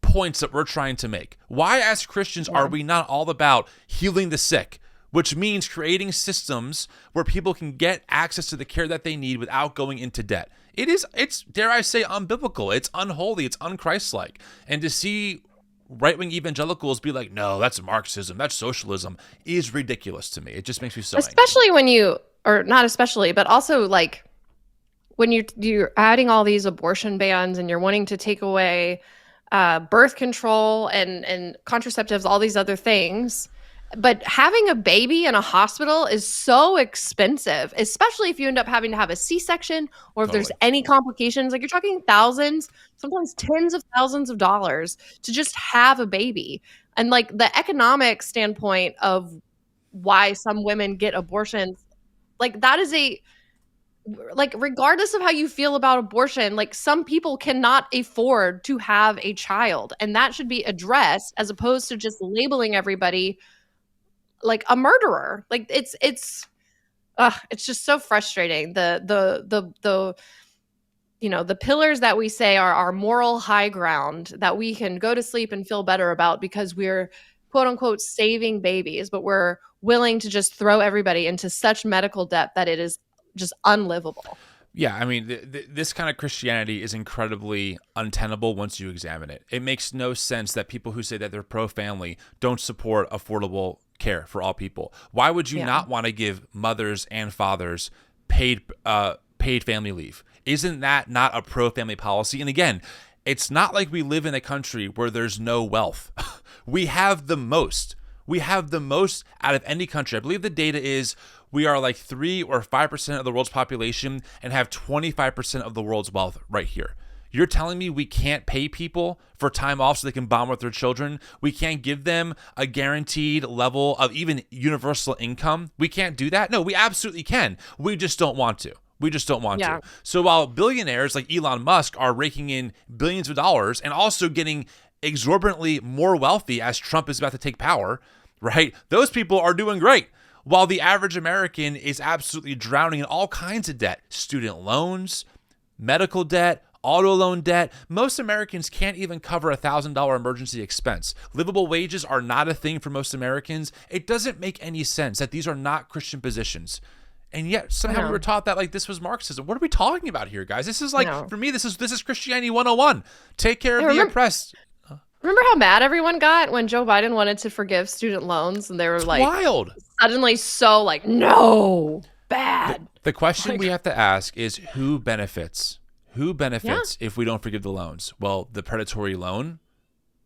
S2: points that we're trying to make? Why, as Christians, are we not all about healing the sick, which means creating systems where people can get access to the care that they need without going into debt? It's dare I say, unbiblical. It's unholy. It's unchristlike. And to see right-wing evangelicals be like, no, that's Marxism, that's socialism, is ridiculous to me. It just makes me so
S1: especially
S2: angry.
S1: When you, or not especially, but also when you're adding all these abortion bans and you're wanting to take away birth control and contraceptives, all these other things. But having a baby in a hospital is so expensive, especially if you end up having to have a C-section or if there's any complications. You're talking thousands, sometimes tens of thousands of dollars to just have a baby. And the economic standpoint of why some women get abortions, that is regardless of how you feel about abortion, some people cannot afford to have a child, and that should be addressed as opposed to just labeling everybody like a murderer. It's just so frustrating. The pillars that we say are our moral high ground that we can go to sleep and feel better about because we're quote unquote saving babies, but we're willing to just throw everybody into such medical debt that it is just unlivable.
S2: Yeah, I mean, this kind of Christianity is incredibly untenable once you examine it. It makes no sense that people who say that they're pro-family don't support affordable care for all people. Why would you not want to give mothers and fathers paid family leave? Isn't that not a pro-family policy? And again, it's not like we live in a country where there's no wealth. We have the most. We have the most out of any country. I believe the data is we are like 3 or 5% of the world's population and have 25% of the world's wealth right here. You're telling me we can't pay people for time off so they can bond with their children? We can't give them a guaranteed level of even universal income? We can't do that? No, we absolutely can. We just don't want to. We just don't want to. So while billionaires like Elon Musk are raking in billions of dollars and also getting exorbitantly more wealthy as Trump is about to take power, right? Those people are doing great. While the average American is absolutely drowning in all kinds of debt, student loans, medical debt, auto loan debt. Most Americans can't even cover a $1,000 emergency expense. Livable wages are not a thing for most Americans. It doesn't make any sense that these are not Christian positions. And yet somehow we were taught that like this was Marxism. What are we talking about here, guys? This is like, for me, this is Christianity 101. Take care of the oppressed.
S1: Remember how mad everyone got when Joe Biden wanted to forgive student loans, and they were like,
S2: wild.
S1: Suddenly so like, no, bad.
S2: The question we have to ask is who benefits? Who benefits if we don't forgive the loans? Well, the predatory loan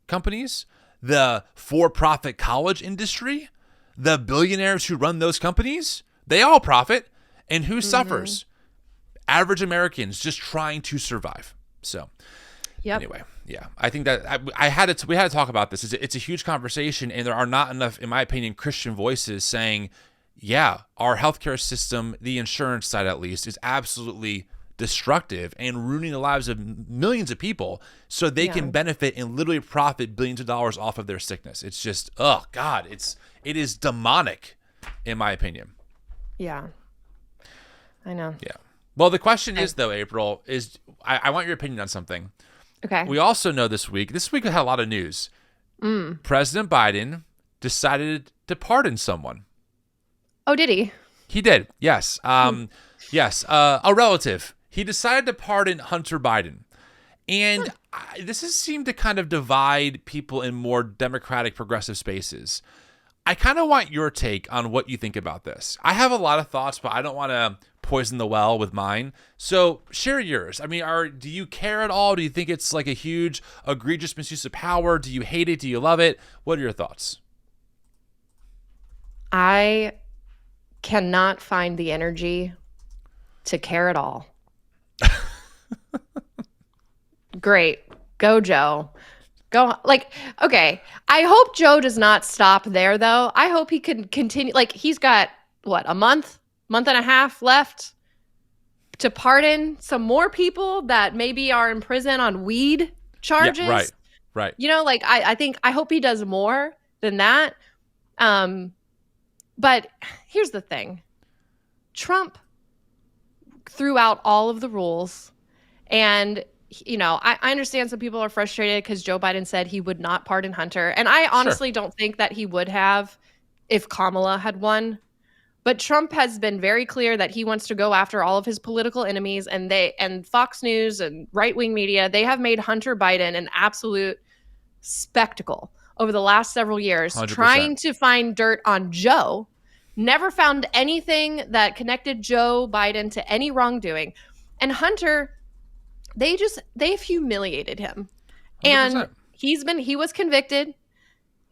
S2: companies, the for-profit college industry, the billionaires who run those companies, they all profit. And who suffers? Average Americans just trying to survive. So anyway, I think that we had to talk about this. It's a huge conversation, and there are not enough, in my opinion, Christian voices saying, our healthcare system, the insurance side at least, is absolutely destructive and ruining the lives of millions of people so they can benefit and literally profit billions of dollars off of their sickness. It's just, oh God, it is demonic, in my opinion.
S1: Yeah, I know.
S2: Yeah. Well, the question is, though, April, is I want your opinion on something.
S1: Okay.
S2: We also know this week we had a lot of news. President Biden decided to pardon someone.
S1: Oh, did he?
S2: He did. Yes. Yes. A relative. He decided to pardon Hunter Biden. And this has seemed to kind of divide people in more democratic progressive spaces. I kind of want your take on what you think about this. I have a lot of thoughts, but I don't want to poison the well with mine. So share yours. I mean, do you care at all? Do you think it's like a huge, egregious misuse of power? Do you hate it? Do you love it? What are your thoughts?
S1: I cannot find the energy to care at all. Great. Go, Joe. Go. Like, okay. I hope Joe does not stop there, though. I hope he can continue. Like, he's got, what, a month and a half left to pardon some more people that maybe are in prison on weed charges.
S2: Yeah, right.
S1: You know, like, I hope he does more than that. But here's the thing. Trump threw out all of the rules, and you know, I understand some people are frustrated because Joe Biden said he would not pardon Hunter. And I honestly don't think that he would have if Kamala had won. But Trump has been very clear that he wants to go after all of his political enemies, and Fox News and right-wing media, they have made Hunter Biden an absolute spectacle over the last several years,
S2: 100%. Trying
S1: to find dirt on Joe. Never found anything that connected Joe Biden to any wrongdoing. And Hunter, they've humiliated him.
S2: 100%.
S1: And he was convicted.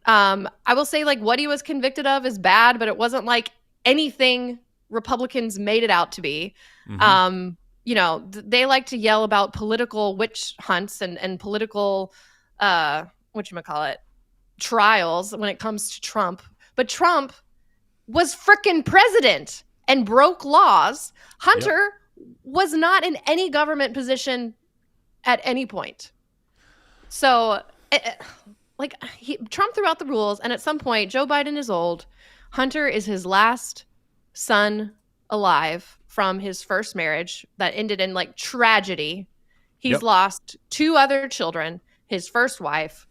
S1: I will say, like, what he was convicted of is bad, but it wasn't like anything Republicans made it out to be. You know, they like to yell about political witch hunts and political, whatchamacallit, trials when it comes to Trump. But Trump was frickin' president and broke laws. Hunter was not in any government position at any point. So, Trump threw out the rules, and at some point, Joe Biden is old. Hunter is his last son alive from his first marriage that ended in, like, tragedy. He's lost 2 other children, his first wife.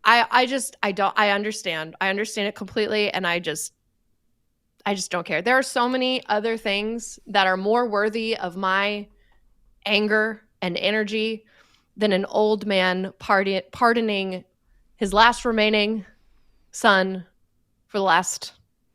S1: I understand. I understand it completely, and I just don't care. There are so many other things that are more worthy of my anger and energy than an old man pardoning his last remaining son for the last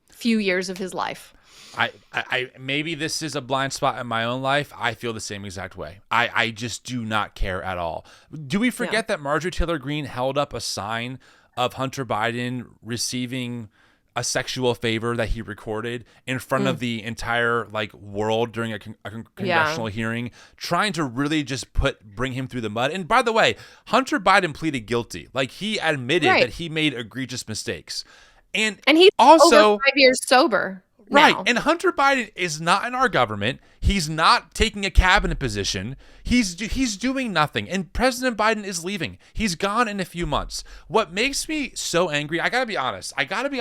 S1: few years of his life.
S2: I maybe this is a blind spot in my own life. I feel the same exact way. I just do not care at all. Do we forget that Marjorie Taylor Greene held up a sign of Hunter Biden receiving a sexual favor that he recorded in front of the entire world during a congressional hearing, trying to really just bring him through the mud? And by the way, Hunter Biden pleaded guilty. He admitted that he made egregious mistakes. And
S1: he's
S2: also
S1: over 5 years sober.
S2: Right.
S1: Now.
S2: And Hunter Biden is not in our government. He's not taking a cabinet position. He's doing nothing. And President Biden is leaving. He's gone in a few months. What makes me so angry, I got to be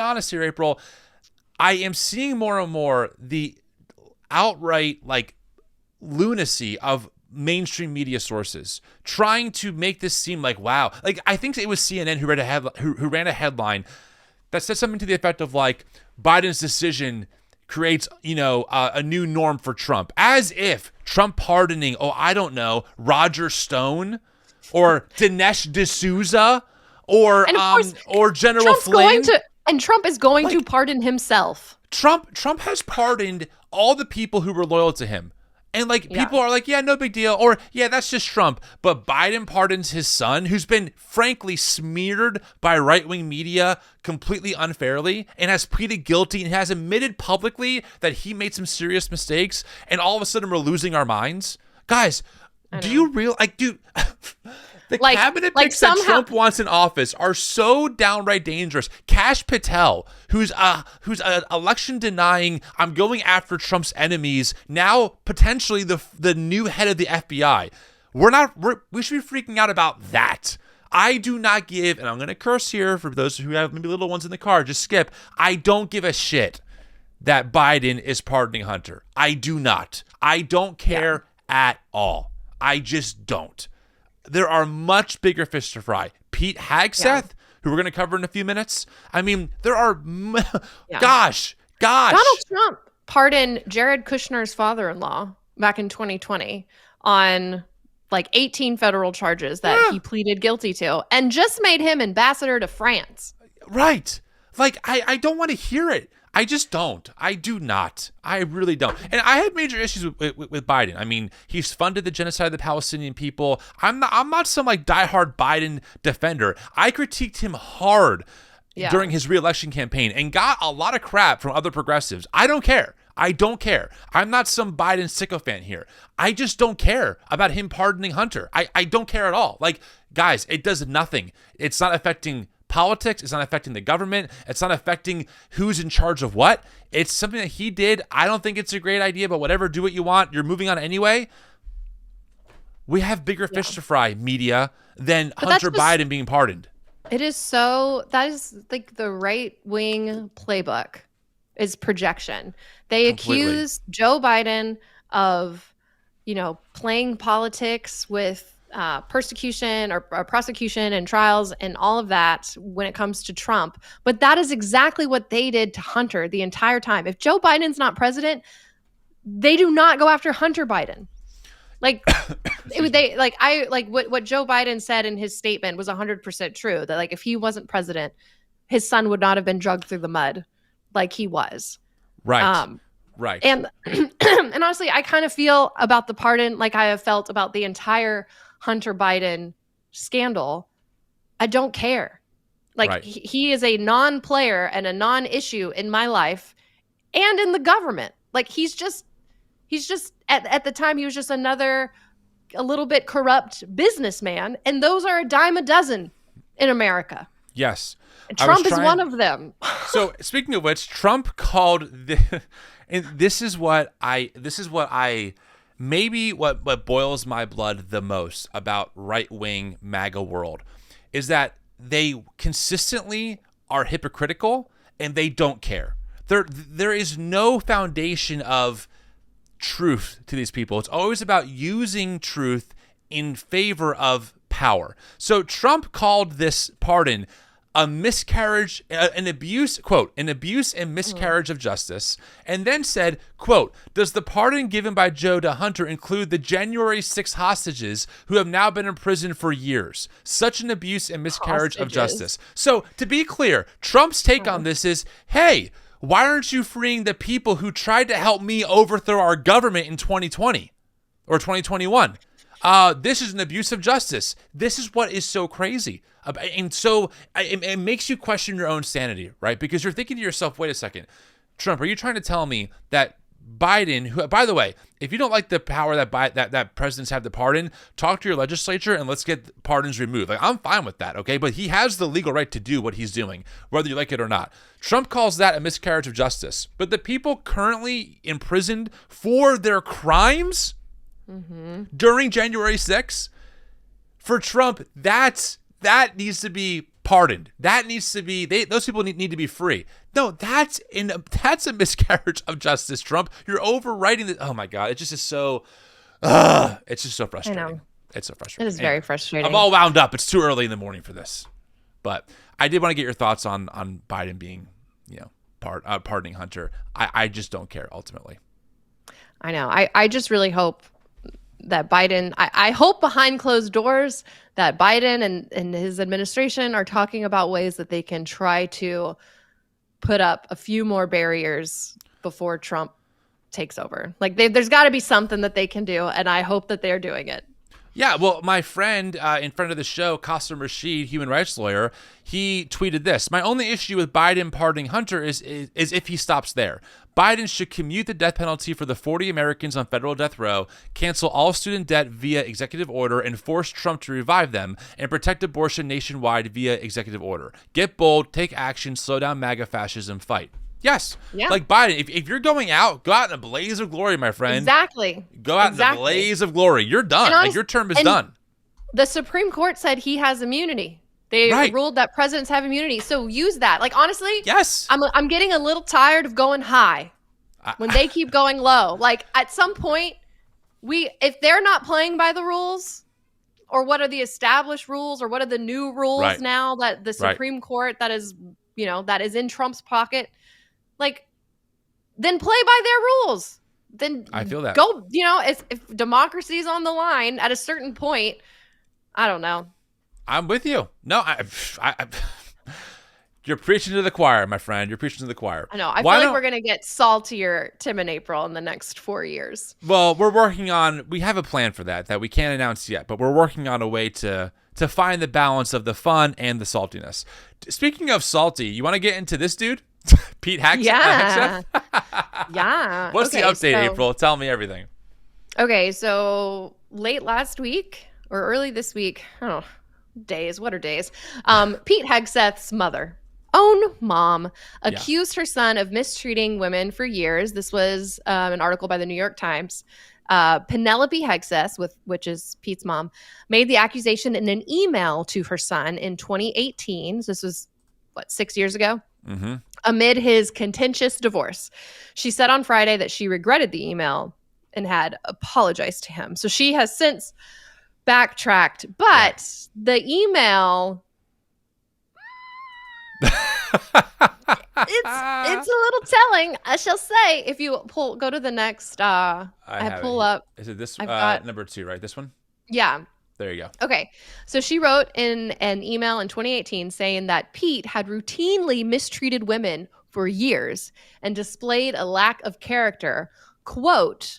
S2: honest here, April. I am seeing more and more the outright lunacy of mainstream media sources trying to make this seem wow. I think it was CNN who ran a headline that said something to the effect of Biden's decision creates, a new norm for Trump, as if Trump pardoning, I don't know, Roger Stone or Dinesh D'Souza or General
S1: Trump's
S2: Flynn.
S1: Trump is going to pardon himself.
S2: Trump has pardoned all the people who were loyal to him. And people are yeah, no big deal. Or yeah, that's just Trump. But Biden pardons his son, who's been frankly smeared by right-wing media completely unfairly and has pleaded guilty and has admitted publicly that he made some serious mistakes. And all of a sudden we're losing our minds. Guys, do you realize, the cabinet picks that Trump wants in office are so downright dangerous. Kash Patel, who's election denying, I'm going after Trump's enemies, now potentially the new head of the FBI. We should be freaking out about that. I do not give, and I'm going to curse here for those who have maybe little ones in the car, just skip. I don't give a shit that Biden is pardoning Hunter. I do not. I don't care at all. I just don't. There are much bigger fish to fry. Pete Hegseth, who we're going to cover in a few minutes. I mean, there are, gosh.
S1: Donald Trump pardoned Jared Kushner's father-in-law back in 2020 on 18 federal charges that he pleaded guilty to, and just made him ambassador to France.
S2: Right. I don't want to hear it. I just don't. I do not. I really don't. And I had major issues with Biden. I mean, he's funded the genocide of the Palestinian people. I'm not some diehard Biden defender. I critiqued him hard during his re-election campaign and got a lot of crap from other progressives. I don't care. I'm not some Biden sycophant here. I just don't care about him pardoning Hunter. I don't care at all. Guys, it does nothing. It's not affecting politics. It's not affecting the government. It's not affecting who's in charge of what. It's something that he did. I don't think it's a great idea, but whatever, do what you want. You're moving on anyway. We have bigger fish to fry, media, than Hunter Biden being pardoned.
S1: It is that is the right-wing playbook is projection. They accuse Joe Biden of, playing politics with persecution or prosecution and trials and all of that when it comes to Trump. But that is exactly what they did to Hunter the entire time. If Joe Biden's not president, they do not go after Hunter Biden. What Joe Biden said in his statement was 100% true, that if he wasn't president, his son would not have been dragged through the mud like he was.
S2: Right. Right.
S1: And and honestly, I kind of feel about the pardon like I have felt about the entire Hunter Biden scandal. I don't care. He is a non-player and a non-issue in my life and in the government. He's just at the time he was just a little bit corrupt businessman, and those are a dime a dozen in America.
S2: Yes.
S1: And Trump is one of them.
S2: So speaking of which, Trump called and this is what boils my blood the most about right-wing MAGA world is that they consistently are hypocritical and they don't care. There is no foundation of truth to these people. It's always about using truth in favor of power. So Trump called this pardon a miscarriage, an abuse, quote, an abuse and miscarriage of justice, and then said, quote, does the pardon given by Joe to Hunter include the January 6 hostages who have now been in prison for years? Such an abuse and miscarriage of justice. So to be clear, Trump's take on this is, hey, why aren't you freeing the people who tried to help me overthrow our government in 2020 or 2021? This is an abuse of justice. This is what is so crazy. And so it makes you question your own sanity, right? Because you're thinking to yourself, wait a second, Trump, are you trying to tell me that Biden, who, by the way, if you don't like the power that presidents have to pardon, talk to your legislature and let's get pardons removed. Like, I'm fine with that, okay? But he has the legal right to do what he's doing, whether you like it or not. Trump calls that a miscarriage of justice. But the people currently imprisoned for their crimes during January 6th, for Trump, that needs to be pardoned. That needs to be, those people need to be free. No, that's a miscarriage of justice, Trump. You're overwriting the, oh my God, it just is so, it's just so frustrating.
S1: I know.
S2: It's so frustrating.
S1: It is very frustrating.
S2: I'm all wound up. It's too early in the morning for this. But I did want to get your thoughts on Biden being, pardoning Hunter. I just don't care ultimately.
S1: I know. I just really hope that Biden, I hope behind closed doors that Biden and his administration are talking about ways that they can try to put up a few more barriers before Trump takes over. Like there's got to be something that they can do, and I hope that they're doing it.
S2: Yeah, well, my friend, in front of the show, Qasim Rashid, human rights lawyer, he tweeted this: my only issue with Biden pardoning Hunter is if he stops there. Biden should commute the death penalty for the 40 Americans on federal death row, cancel all student debt via executive order, and force Trump to revive them, and protect abortion nationwide via executive order. Get bold, take action, slow down MAGA fascism, fight. Yes. Yeah. Like Biden, if you're going out, go out in a blaze of glory, my friend.
S1: Exactly.
S2: Go out in a blaze of glory. You're done. Like, your term is done.
S1: The Supreme Court said he has immunity. They ruled that presidents have immunity. So use that. Like, honestly,
S2: yes.
S1: I'm getting a little tired of going high when they keep going low. Like, at some point, if they're not playing by the rules, or what are the established rules, or what are the new rules now that the Supreme Court that is in Trump's pocket, like, then play by their rules. Then
S2: I feel that.
S1: Go, if democracy is on the line at a certain point, I don't know.
S2: I'm with you. No, you're preaching to the choir, my friend. You're preaching to the choir.
S1: I know. I feel like we're going to get saltier Tim and April in the next 4 years.
S2: Well, we have a plan for that we can't announce yet, but we're working on a way to find the balance of the fun and the saltiness. Speaking of salty, you want to get into this dude? Pete Hegseth?
S1: Yeah. Yeah.
S2: What's the update, April? Tell me everything.
S1: Okay, so late last week or early this week, I don't know, days, what are days? Pete Hegseth's own mom accused her son of mistreating women for years. This was an article by the New York Times. Penelope Hegseth, which is Pete's mom, made the accusation in an email to her son in 2018. So this was, 6 years ago? Mm-hmm. Amid his contentious divorce. She said on Friday that she regretted the email and had apologized to him. So she has since backtracked, but the email... it's a little telling, I shall say. If you go to the next, I pull up.
S2: Is it this number 2, right? This one?
S1: Yeah.
S2: There you go.
S1: Okay. So she wrote in an email in 2018 saying that Pete had routinely mistreated women for years and displayed a lack of character. Quote,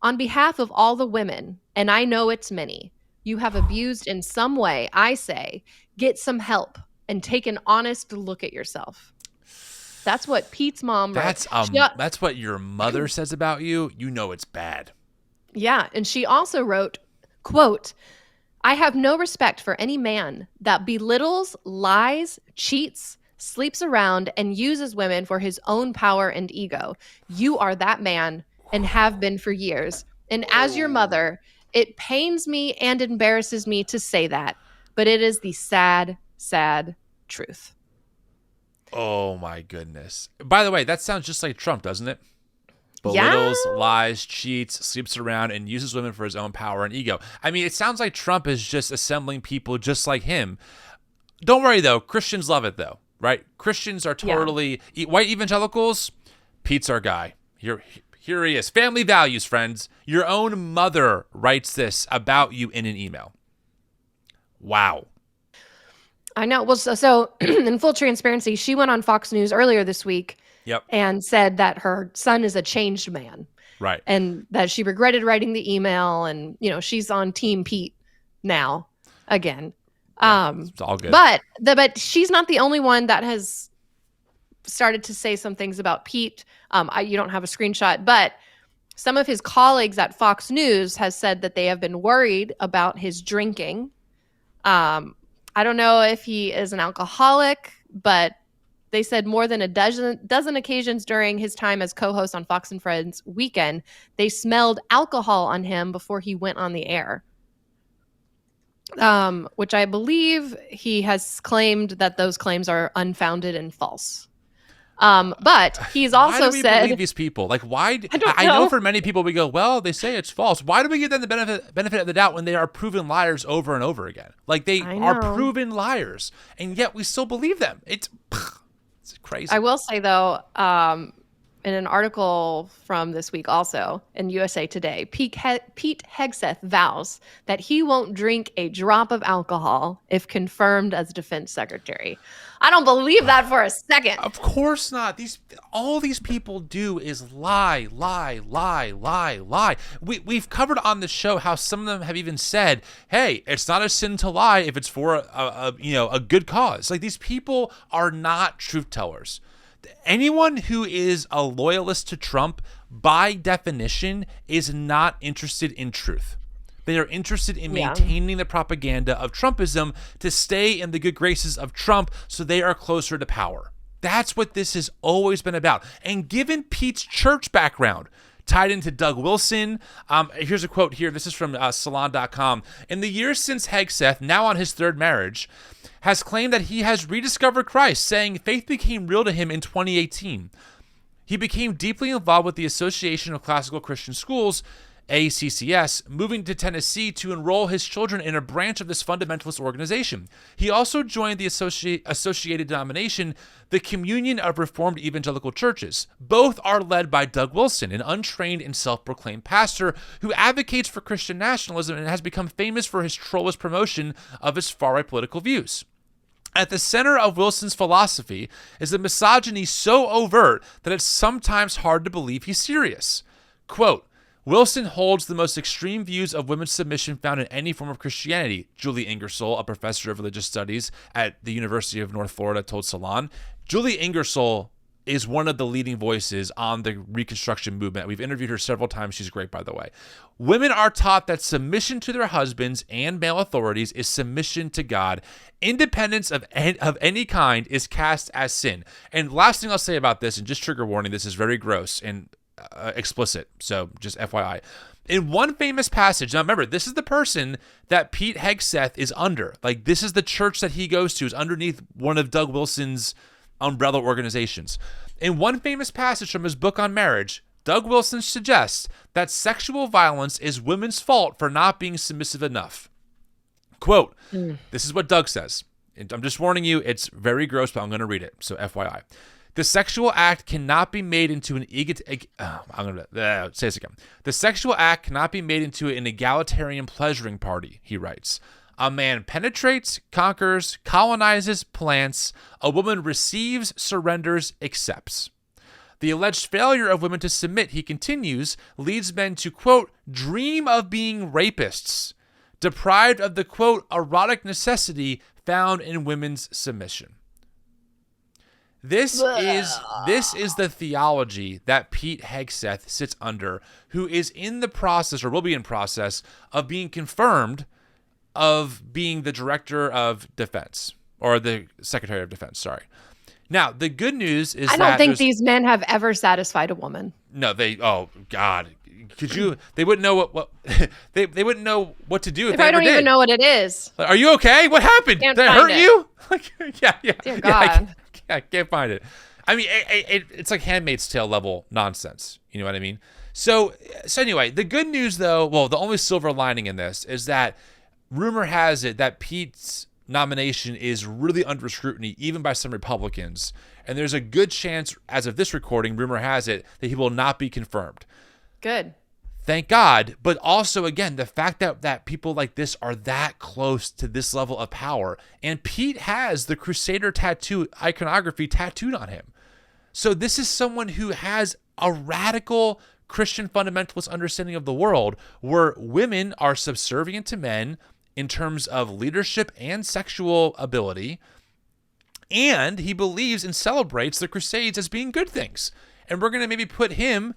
S1: on behalf of all the women, and I know it's many, you have abused in some way, I say, get some help and take an honest look at yourself. That's what Pete's mom wrote.
S2: That's what your mother says about you. You know it's bad.
S1: Yeah. And she also wrote, quote, I have no respect for any man that belittles, lies, cheats, sleeps around, and uses women for his own power and ego. You are that man and have been for years. And as your mother, it pains me and embarrasses me to say that, but it is the sad, sad truth.
S2: Oh my goodness. By the way, that sounds just like Trump, doesn't it? Belittles, lies, cheats, sleeps around, and uses women for his own power and ego. I mean, it sounds like Trump is just assembling people just like him. Don't worry, though. Christians love it, though, right? Christians are totally... White evangelicals, Pete's our guy. Here he is. Family values, friends. Your own mother writes this about you in an email. Wow.
S1: I know. Well, so in full transparency, she went on Fox News earlier this week and said that her son is a changed man.
S2: Right.
S1: And that she regretted writing the email, and, she's on Team Pete now again.
S2: It's all good.
S1: But she's not the only one that has started to say some things about Pete. You don't have a screenshot, but some of his colleagues at Fox News has said that they have been worried about his drinking. I don't know if he is an alcoholic, but they said more than a dozen occasions during his time as co-host on Fox and Friends Weekend, they smelled alcohol on him before he went on the air. Which I believe he has claimed that those claims are unfounded and false. But he's also
S2: why do we believe these people? Like, why? I know for many people we go, well, they say it's false. Why do we give them the benefit of the doubt when they are proven liars over and over again? Like, they are proven liars, and yet we still believe them. It's crazy.
S1: I will say, though, in an article from this week also in USA Today, Pete Hegseth vows that he won't drink a drop of alcohol if confirmed as defense secretary. I don't believe that for a second.
S2: Of course not. All these people do is lie. We've covered on the show how some of them have even said, hey, it's not a sin to lie if it's for a good cause. Like, these people are not truth tellers. Anyone who is a loyalist to Trump, by definition, is not interested in truth. They are interested in maintaining the propaganda of Trumpism to stay in the good graces of Trump so they are closer to power. That's what this has always been about. And given Pete's church background, tied into Doug Wilson, here's a quote here. This is from Salon.com. In the years since Hegseth, now on his third marriage, has claimed that he has rediscovered Christ, saying faith became real to him in 2018. He became deeply involved with the Association of Classical Christian Schools, ACCS, moving to Tennessee to enroll his children in a branch of this fundamentalist organization. He also joined the associated denomination, the Communion of Reformed Evangelical Churches. Both are led by Doug Wilson, an untrained and self-proclaimed pastor who advocates for Christian nationalism and has become famous for his trollist promotion of his far-right political views. At the center of Wilson's philosophy is a misogyny so overt that it's sometimes hard to believe he's serious. Quote, Wilson holds the most extreme views of women's submission found in any form of Christianity, Julie Ingersoll, a professor of religious studies at the University of North Florida, told Salon. Julie Ingersoll is one of the leading voices on the Reconstruction movement. We've interviewed her several times. She's great, by the way. Women are taught that submission to their husbands and male authorities is submission to God. Independence of any kind is cast as sin. And last thing I'll say about this, and just trigger warning, this is very gross and explicit, so just FYI. In one famous passage, now remember, this is the person that Pete Hegseth is under. Like, this is the church that he goes to, is underneath one of Doug Wilson's umbrella organizations. In one famous passage from his book on marriage, Doug Wilson suggests that sexual violence is women's fault for not being submissive enough. Quote, This is what Doug says. I'm just warning you, it's very gross, but I'm going to read it, so FYI. The sexual act cannot be made into an The sexual act cannot be made into an egalitarian pleasuring party, he writes. A man penetrates, conquers, colonizes, plants. A woman receives, surrenders, accepts. The alleged failure of women to submit, he continues, leads men to, quote, dream of being rapists, deprived of the, quote, erotic necessity found in women's submission. This is the theology that Pete Hegseth sits under, who is in the process, or will be in process, of being confirmed of being the director of defense, or the secretary of defense, sorry. Now, the good news is
S1: I don't think these men have ever satisfied a woman.
S2: No, oh God. Could you, they wouldn't know what they wouldn't know what to do if they
S1: don't even know what it is.
S2: Are you okay? What happened? Did I hurt you? Yeah.
S1: Dear God.
S2: I can't find it. I mean, it's like Handmaid's Tale level nonsense. You know what I mean? So anyway, the good news though, well, the only silver lining in this is that rumor has it that Pete's nomination is really under scrutiny, even by some Republicans. And there's a good chance, as of this recording, rumor has it, that he will not be confirmed.
S1: Good.
S2: Thank God. But also, again, the fact that people like this are that close to this level of power. And Pete has the Crusader tattoo iconography tattooed on him. So this is someone who has a radical Christian fundamentalist understanding of the world, where women are subservient to men in terms of leadership and sexual ability. And he believes and celebrates the Crusades as being good things. And we're going to maybe put him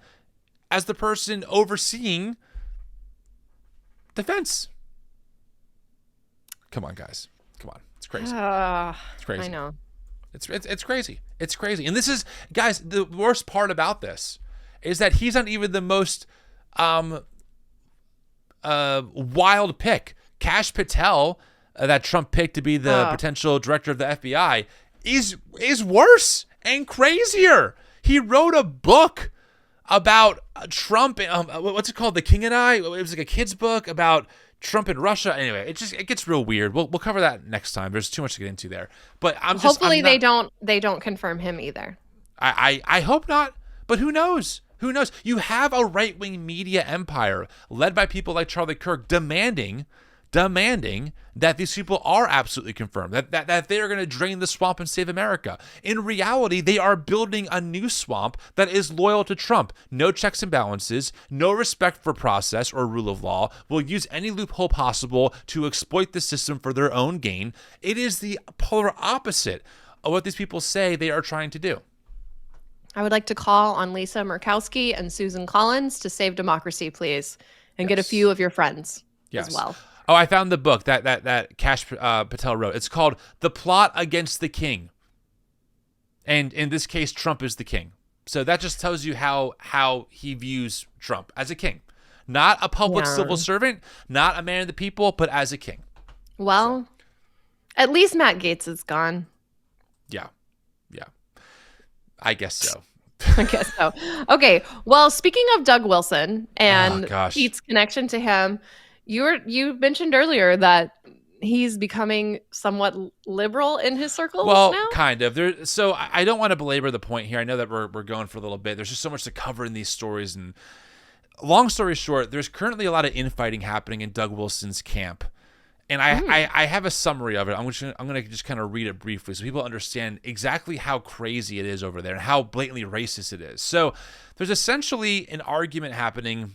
S2: as the person overseeing defense. Come on, guys. Come on. It's crazy. It's crazy.
S1: I know.
S2: It's crazy. It's crazy. And this is, guys, the worst part about this is that he's not even the most wild pick. Kash Patel, that Trump picked to be the potential director of the FBI, is worse and crazier. He wrote a book about Trump. What's it called? The King and I. It was like a kid's book about Trump and Russia. Anyway, it gets real weird. We'll cover that next time. There's too much to get into there. But
S1: hopefully they don't confirm him either.
S2: I hope not. But who knows? Who knows? You have a right-wing media empire led by people like Charlie Kirk demanding that these people are absolutely confirmed, that they are going to drain the swamp and save America. In reality, they are building a new swamp that is loyal to Trump. No checks and balances, no respect for process or rule of law, will use any loophole possible to exploit the system for their own gain. It is the polar opposite of what these people say they are trying to do.
S1: I would like to call on Lisa Murkowski and Susan Collins to save democracy, please, and get a few of your friends as well.
S2: Oh, I found the book that Kash Patel wrote. It's called The Plot Against the King. And in this case, Trump is the king. So that just tells you how he views Trump, as a king. Not a public civil servant, not a man of the people, but as a king.
S1: Well, at least Matt Gaetz is gone.
S2: Yeah. I guess so.
S1: I guess so. Okay. Well, speaking of Doug Wilson and Pete's connection to him, you mentioned earlier that he's becoming somewhat liberal in his circles now?
S2: Kind of. So I don't want to belabor the point here. I know that we're going for a little bit. There's just so much to cover in these stories. And long story short, there's currently a lot of infighting happening in Doug Wilson's camp. And I have a summary of it. I'm going to just kind of read it briefly so people understand exactly how crazy it is over there and how blatantly racist it is. So there's essentially an argument happening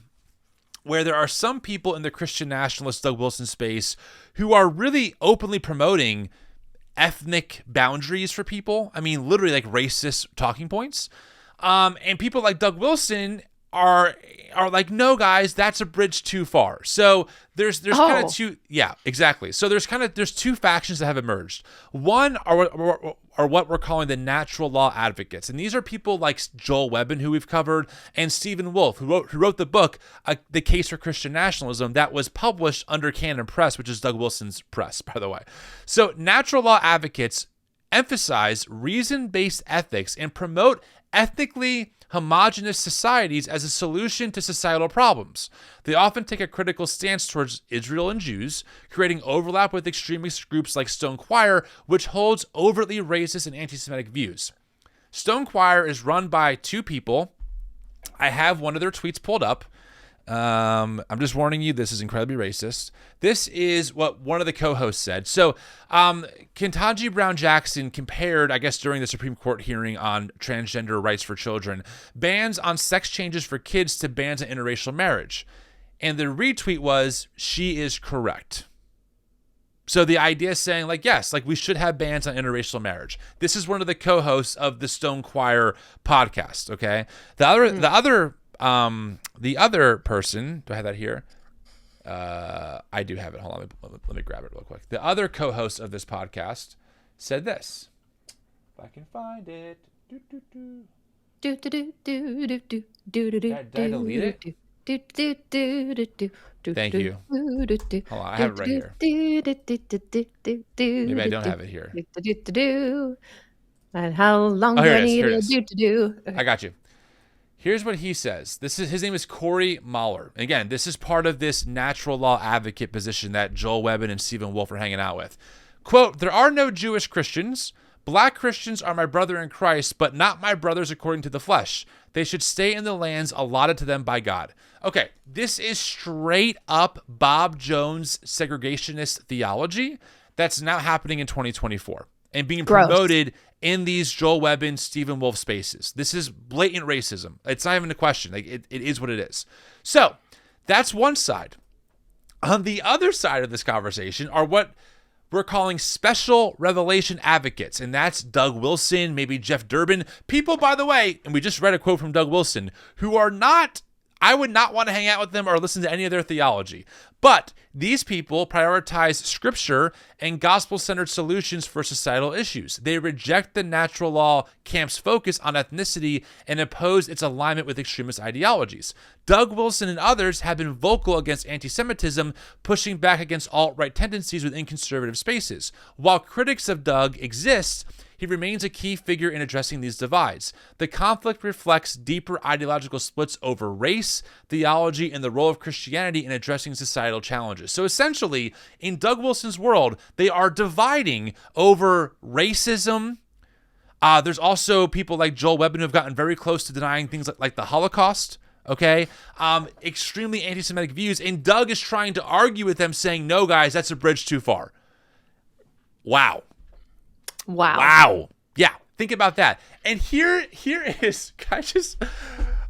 S2: where there are some people in the Christian nationalist Doug Wilson space who are really openly promoting ethnic boundaries for people. I mean, literally like racist talking points. And people like Doug Wilson are like, no, guys, that's a bridge too far. So there's kind of two. Yeah, exactly. So there's two factions that have emerged. One are what we're calling the natural law advocates. And these are people like Joel Webbin, who we've covered, and Stephen Wolfe, who wrote the book, The Case for Christian Nationalism, that was published under Canon Press, which is Doug Wilson's press, by the way. So natural law advocates emphasize reason-based ethics and promote ethnically homogenous societies as a solution to societal problems. They often take a critical stance towards Israel and Jews, creating overlap with extremist groups like Stone Choir, which holds overtly racist and anti-Semitic views. Stone Choir is run by two people. I have one of their tweets pulled up. I'm just warning you, this is incredibly racist. This is what one of the co-hosts said. So, Ketanji Brown Jackson compared, I guess during the Supreme Court hearing on transgender rights for children, bans on sex changes for kids to bans on interracial marriage. And the retweet was, she is correct. So the idea is saying, like, yes, like we should have bans on interracial marriage. This is one of the co-hosts of the Stone Choir podcast, okay? The other person, do I have that here? I do have it. Hold on, let me grab it real quick. The other co-host of this podcast said this. If I can find it. Did I delete it? Thank you. Hold on, I have it right here. Maybe I don't have it here.
S1: And how long do I need to do?
S2: I got you. Here's what he says. His name is Corey Mahler. Again, this is part of this natural law advocate position that Joel Webbin and Stephen Wolfe are hanging out with. Quote, there are no Jewish Christians. Black Christians are my brother in Christ, but not my brothers according to the flesh. They should stay in the lands allotted to them by God. Okay, this is straight up Bob Jones segregationist theology that's now happening in 2024 and being promoted in these Joel Webbin, Stephen Wolf spaces. This is blatant racism. It's not even a question. Like it is what it is. So that's one side. On the other side of this conversation are what we're calling special revelation advocates, and that's Doug Wilson, maybe Jeff Durbin. People, by the way, and we just read a quote from Doug Wilson, who are not, I would not want to hang out with them or listen to any of their theology. But these people prioritize scripture and gospel-centered solutions for societal issues. They reject the natural law camp's focus on ethnicity and oppose its alignment with extremist ideologies. Doug Wilson and others have been vocal against anti-Semitism, pushing back against alt-right tendencies within conservative spaces. While critics of Doug exist, he remains a key figure in addressing these divides. The conflict reflects deeper ideological splits over race, theology, and the role of Christianity in addressing societal challenges. So essentially, in Doug Wilson's world, they are dividing over racism. There's also people like Joel Webbin who have gotten very close to denying things like the Holocaust. Okay, extremely anti-Semitic views, and Doug is trying to argue with them, saying, "No, guys, that's a bridge too far." Wow. Yeah, think about that. And here is,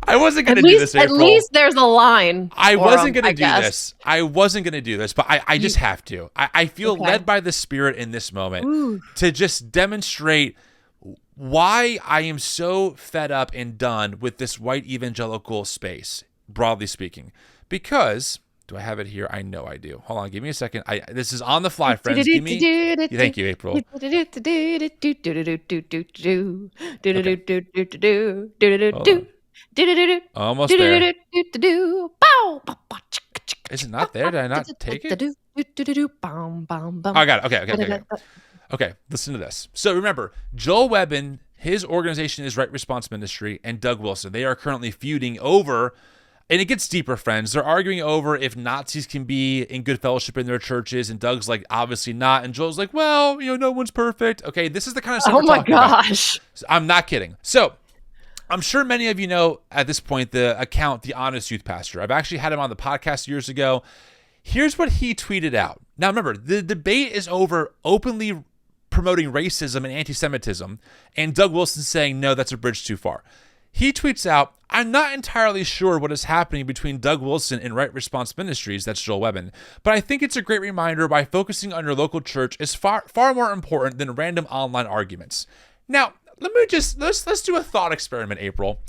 S2: I wasn't going to do this, April.
S1: At least there's a line.
S2: I wasn't going to do this. I wasn't going to do this, but I just have to. I feel led by the Spirit in this moment to just demonstrate why I am so fed up and done with this white evangelical space, broadly speaking. Because... do I have it here? I know I do. Hold on, give me a second. This is on the fly, friends. Give me. Thank you, April. Almost there. Is it not there? Did I not take it? I got it. Okay, listen to this. So remember, Joel Webbin, his organization is Right Response Ministry, and Doug Wilson. They are currently feuding over. And it gets deeper, friends. They're arguing over if Nazis can be in good fellowship in their churches, and Doug's like, obviously not. And Joel's like, well, no one's perfect. Okay, this is the kind of stuff we're talking about. I'm not kidding. So I'm sure many of you know at this point the account, The Honest Youth Pastor. I've actually had him on the podcast years ago. Here's what he tweeted out. Now, remember, the debate is over openly promoting racism and anti-Semitism, and Doug Wilson saying, no, that's a bridge too far. He tweets out, I'm not entirely sure what is happening between Doug Wilson and Right Response Ministries, that's Joel Webbin, but I think it's a great reminder why focusing on your local church is far more important than random online arguments. Now, let's do a thought experiment, April.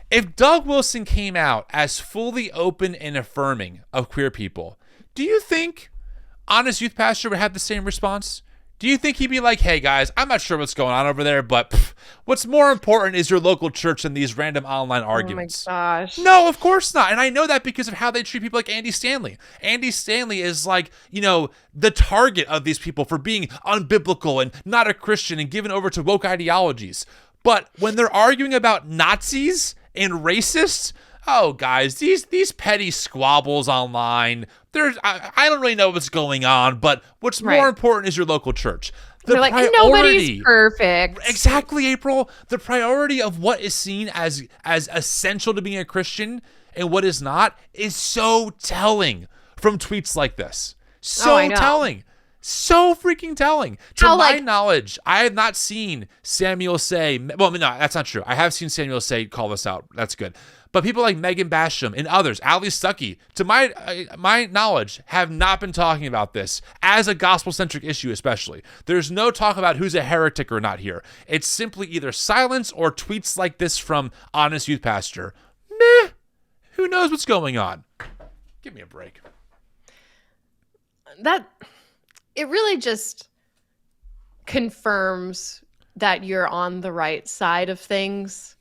S2: If Doug Wilson came out as fully open and affirming of queer people, do you think Honest Youth Pastor would have the same response? Do you think he'd be like, hey guys, I'm not sure what's going on over there, but what's more important is your local church than these random online arguments?
S1: Oh my gosh.
S2: No, of course not. And I know that because of how they treat people like Andy Stanley. Andy Stanley is like, the target of these people for being unbiblical and not a Christian and given over to woke ideologies. But when they're arguing about Nazis and racists, oh guys, these petty squabbles online, I don't really know what's going on, but what's more important is your local church.
S1: They're like, nobody's perfect.
S2: Exactly, April. The priority of what is seen as essential to being a Christian and what is not is so telling from tweets like this. So telling. So freaking telling. To my knowledge, I have not seen Samuel say, well, no, that's not true. I have seen Samuel say, call this out. That's good. But people like Megan Basham and others, Ali Stuckey, to my knowledge, have not been talking about this as a gospel-centric issue especially. There's no talk about who's a heretic or not here. It's simply either silence or tweets like this from Honest Youth Pastor. Meh. Who knows what's going on? Give me a break.
S1: It really just confirms that you're on the right side of things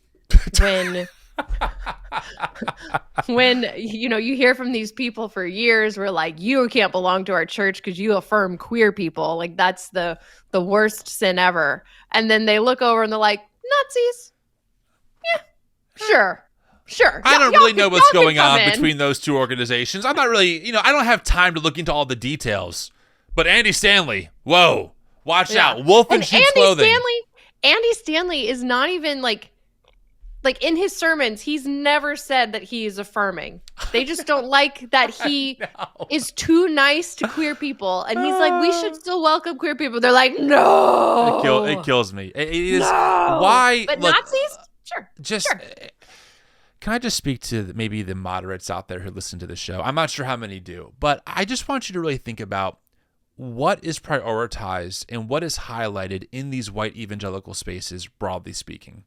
S1: when you hear from these people for years where like, you can't belong to our church because you affirm queer people. Like that's the worst sin ever. And then they look over and they're like, Nazis? Yeah, sure.
S2: I don't really know what's going on between those two organizations. I'm not really, I don't have time to look into all the details. But Andy Stanley, whoa, Watch out. Wolf in sheep's clothing.
S1: Andy Stanley is not even like in his sermons, he's never said that he is affirming. They just don't like that he is too nice to queer people. And he's like, we should still welcome queer people. They're like, no.
S2: It kills me. It is why.
S1: But look, Nazis? Sure.
S2: Can I just speak to maybe the moderates out there who listen to the show? I'm not sure how many do, but I just want you to really think about what is prioritized and what is highlighted in these white evangelical spaces, broadly speaking.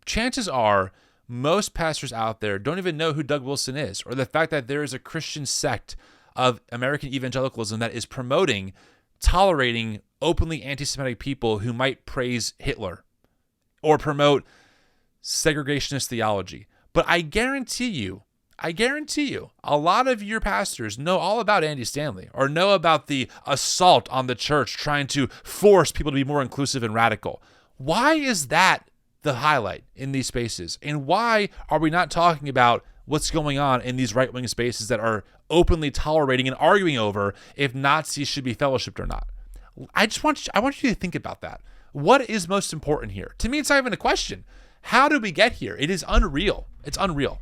S2: Chances are most pastors out there don't even know who Doug Wilson is, or the fact that there is a Christian sect of American evangelicalism that is promoting, tolerating openly anti-Semitic people who might praise Hitler or promote segregationist theology. But I guarantee you, a lot of your pastors know all about Andy Stanley or know about the assault on the church trying to force people to be more inclusive and radical. Why is that the highlight in these spaces? And why are we not talking about what's going on in these right-wing spaces that are openly tolerating and arguing over if Nazis should be fellowshipped or not? I want you to think about that. What is most important here? To me, it's not even a question. How did we get here? It is unreal. It's unreal.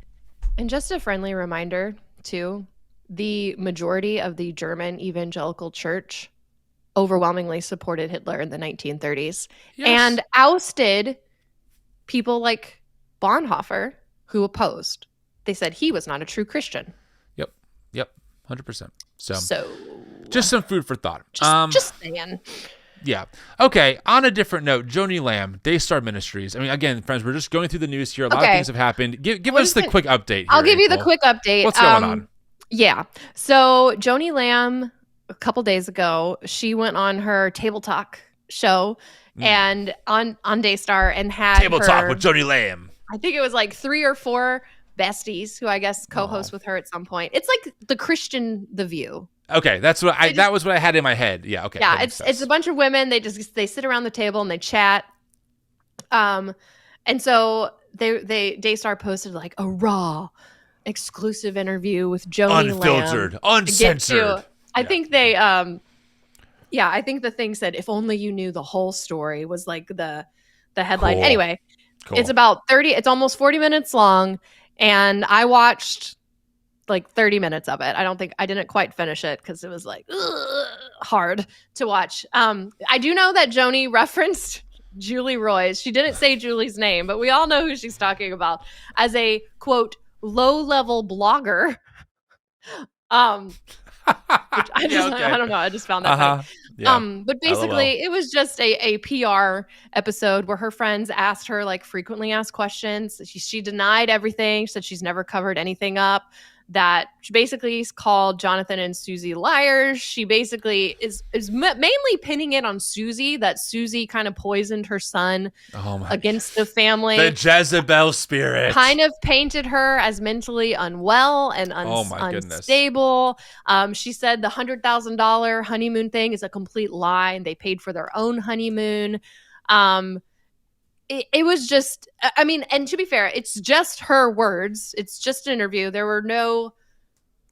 S1: And just a friendly reminder, too, the majority of the German evangelical church overwhelmingly supported Hitler in the 1930s and ousted people like Bonhoeffer, who opposed. They said he was not a true Christian.
S2: Yep, 100%. So
S1: just
S2: some food for thought.
S1: Just saying.
S2: Yeah. Okay. On a different note, Joni Lamb, Daystar Ministries. I mean, again, friends, we're just going through the news here. A lot of things have happened. Give us the quick update here,
S1: I'll give you the
S2: April.
S1: quick update.
S2: What's going on?
S1: Yeah. So Joni Lamb, a couple days ago, she went on her Table Talk show and on Daystar and had
S2: Table Talk with Joni Lamb.
S1: I think it was like 3 or 4 besties who I guess co-host with her at some point. It's like the Christian The View.
S2: Okay, that was what I had in my head. Yeah, okay.
S1: Yeah, it's a bunch of women. They sit around the table and they chat. And so Daystar posted like a raw, exclusive interview with Joni
S2: Unfiltered,
S1: Lamb
S2: uncensored.
S1: I think they I think the thing said if only you knew the whole story was like the headline.
S2: Cool.
S1: Anyway,
S2: Cool.
S1: It's almost 40 minutes long, and I watched like 30 minutes of it. I didn't quite finish it because it was like hard to watch. I do know that Joni referenced Julie Roys. She didn't say Julie's name, but we all know who she's talking about as a quote low-level blogger. Which I don't know. I just found that funny.
S2: Yeah.
S1: But basically, it was just a PR episode where her friends asked her like frequently asked questions. She denied everything. She said she's never covered anything up. That she basically called Jonathan and Susie liars. She basically is mainly pinning it on Susie, that Susie kind of poisoned her son against the family.
S2: The Jezebel spirit.
S1: Kind of painted her as mentally unwell and unstable. She said the $100,000 honeymoon thing is a complete lie and they paid for their own honeymoon. It was just, I mean, and to be fair, it's just her words. It's just an interview. There were no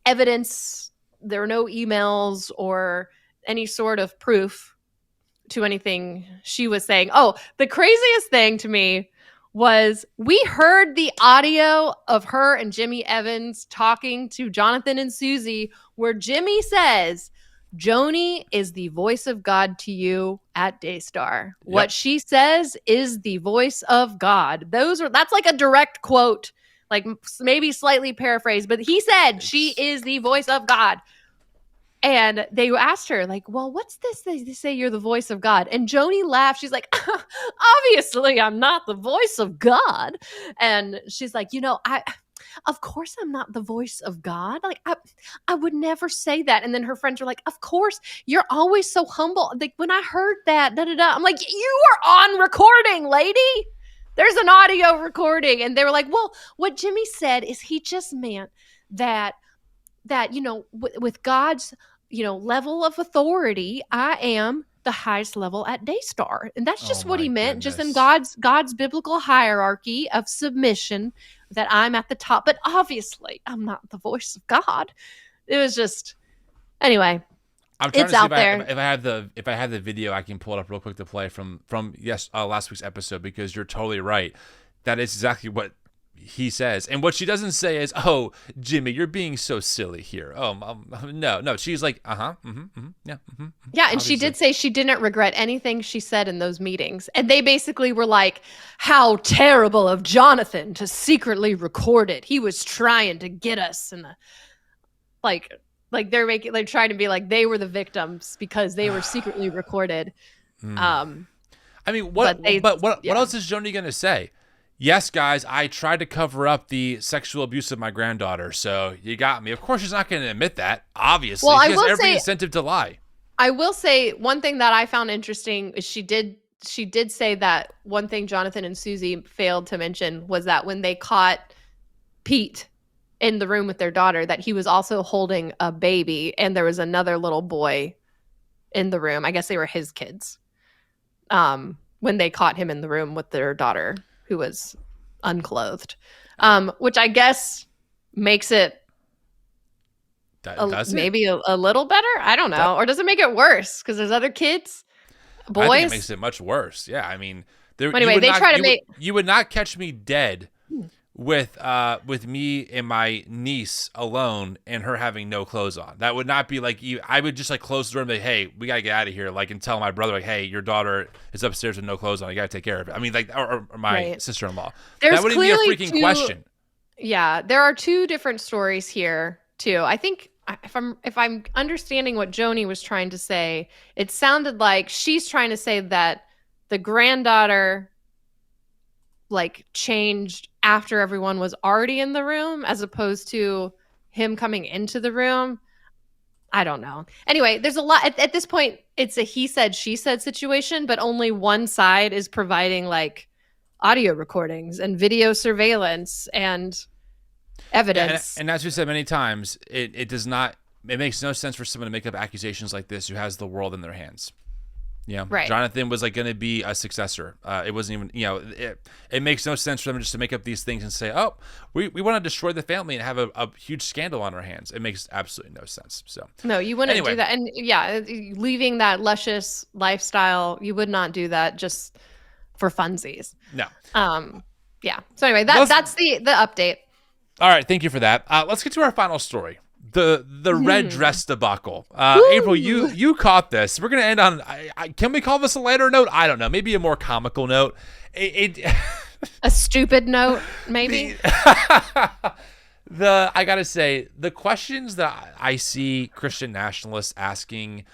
S1: evidence. There were no emails or any sort of proof to anything she was saying. Oh, the craziest thing to me was we heard the audio of her and Jimmy Evans talking to Jonathan and Susie, where Jimmy says, Joni is the voice of God to you at Daystar. Yep. What she says is the voice of God. That's like a direct quote, like maybe slightly paraphrased, but he said she is the voice of God. And they asked her like, well, what's this? They say you're the voice of God. And Joni laughed. She's like, obviously I'm not the voice of God. And she's like, of course I'm not the voice of God. Like I would never say that. And then her friends are like, of course, you're always so humble. Like when I heard that, I'm like, you are on recording, lady. There's an audio recording. And they were like, well, what Jimmy said is he just meant that with God's, level of authority, I am the highest level at Daystar. And that's just what he meant, just in God's biblical hierarchy of submission, that I'm at the top. But obviously, I'm not the voice of God. It was just, anyway.
S2: I'm trying
S1: It's
S2: to see
S1: out there.
S2: if I have the video, I can pull it up real quick to play from last week's episode, because you're totally right. That is exactly what he says. And what she doesn't say is, "Oh, Jimmy, you're being so silly here." No. She's like, yeah,
S1: Yeah, and
S2: obviously.
S1: she did say she didn't regret anything she said in those meetings. And they basically were like, how terrible of Jonathan to secretly record it. He was trying to get us. And they're trying to be like they were the victims because they were secretly recorded.
S2: I mean, what
S1: yeah.
S2: else is Joni going to say? Yes, guys, I tried to cover up the sexual abuse of my granddaughter, so you got me. Of course, she's not going to admit that, obviously.
S1: Well,
S2: she has every incentive to lie.
S1: I will say one thing that I found interesting is she did say that one thing Jonathan and Susie failed to mention was that when they caught Pete in the room with their daughter, that he was also holding a baby, and there was another little boy in the room. I guess they were his kids. When they caught him in the room with their daughter, who was unclothed, which I guess makes it maybe a little better. I don't know. Or does it make it worse because there's other kids, boys?
S2: I think it makes it much worse. Yeah, I mean, you would not catch me dead with me and my niece alone and her having no clothes on. That would not be like you. I would just like close the door and be like, hey, we gotta get out of here. Like, and tell my brother, like, hey, your daughter is upstairs with no clothes on. You gotta take care of it. I mean, like, or my sister-in-law. That wouldn't be a freaking question.
S1: Yeah, there are two different stories here too. I think if I'm understanding what Joni was trying to say, it sounded like she's trying to say that the granddaughter like changed after everyone was already in the room as opposed to him coming into the room. I don't know. Anyway, there's a lot at this point. It's a he said, she said situation, but only one side is providing like audio recordings and video surveillance and evidence.
S2: And as we said many times, it makes no sense for someone to make up accusations like this who has the world in their hands. Yeah, right. Jonathan was like going to be a successor. It wasn't even, it makes no sense for them just to make up these things and say, oh, we want to destroy the family and have a huge scandal on our hands. It makes absolutely no sense. So
S1: no, you wouldn't do that. And yeah, leaving that luscious lifestyle, you would not do that just for funsies.
S2: No.
S1: Yeah. So anyway, that's the update.
S2: All right. Thank you for that. Let's get to our final story. The red dress debacle. April, you caught this. We're gonna end on. Can we call this a lighter note? I don't know. Maybe a more comical note.
S1: A stupid note, maybe.
S2: I gotta say, the questions that I see Christian nationalists asking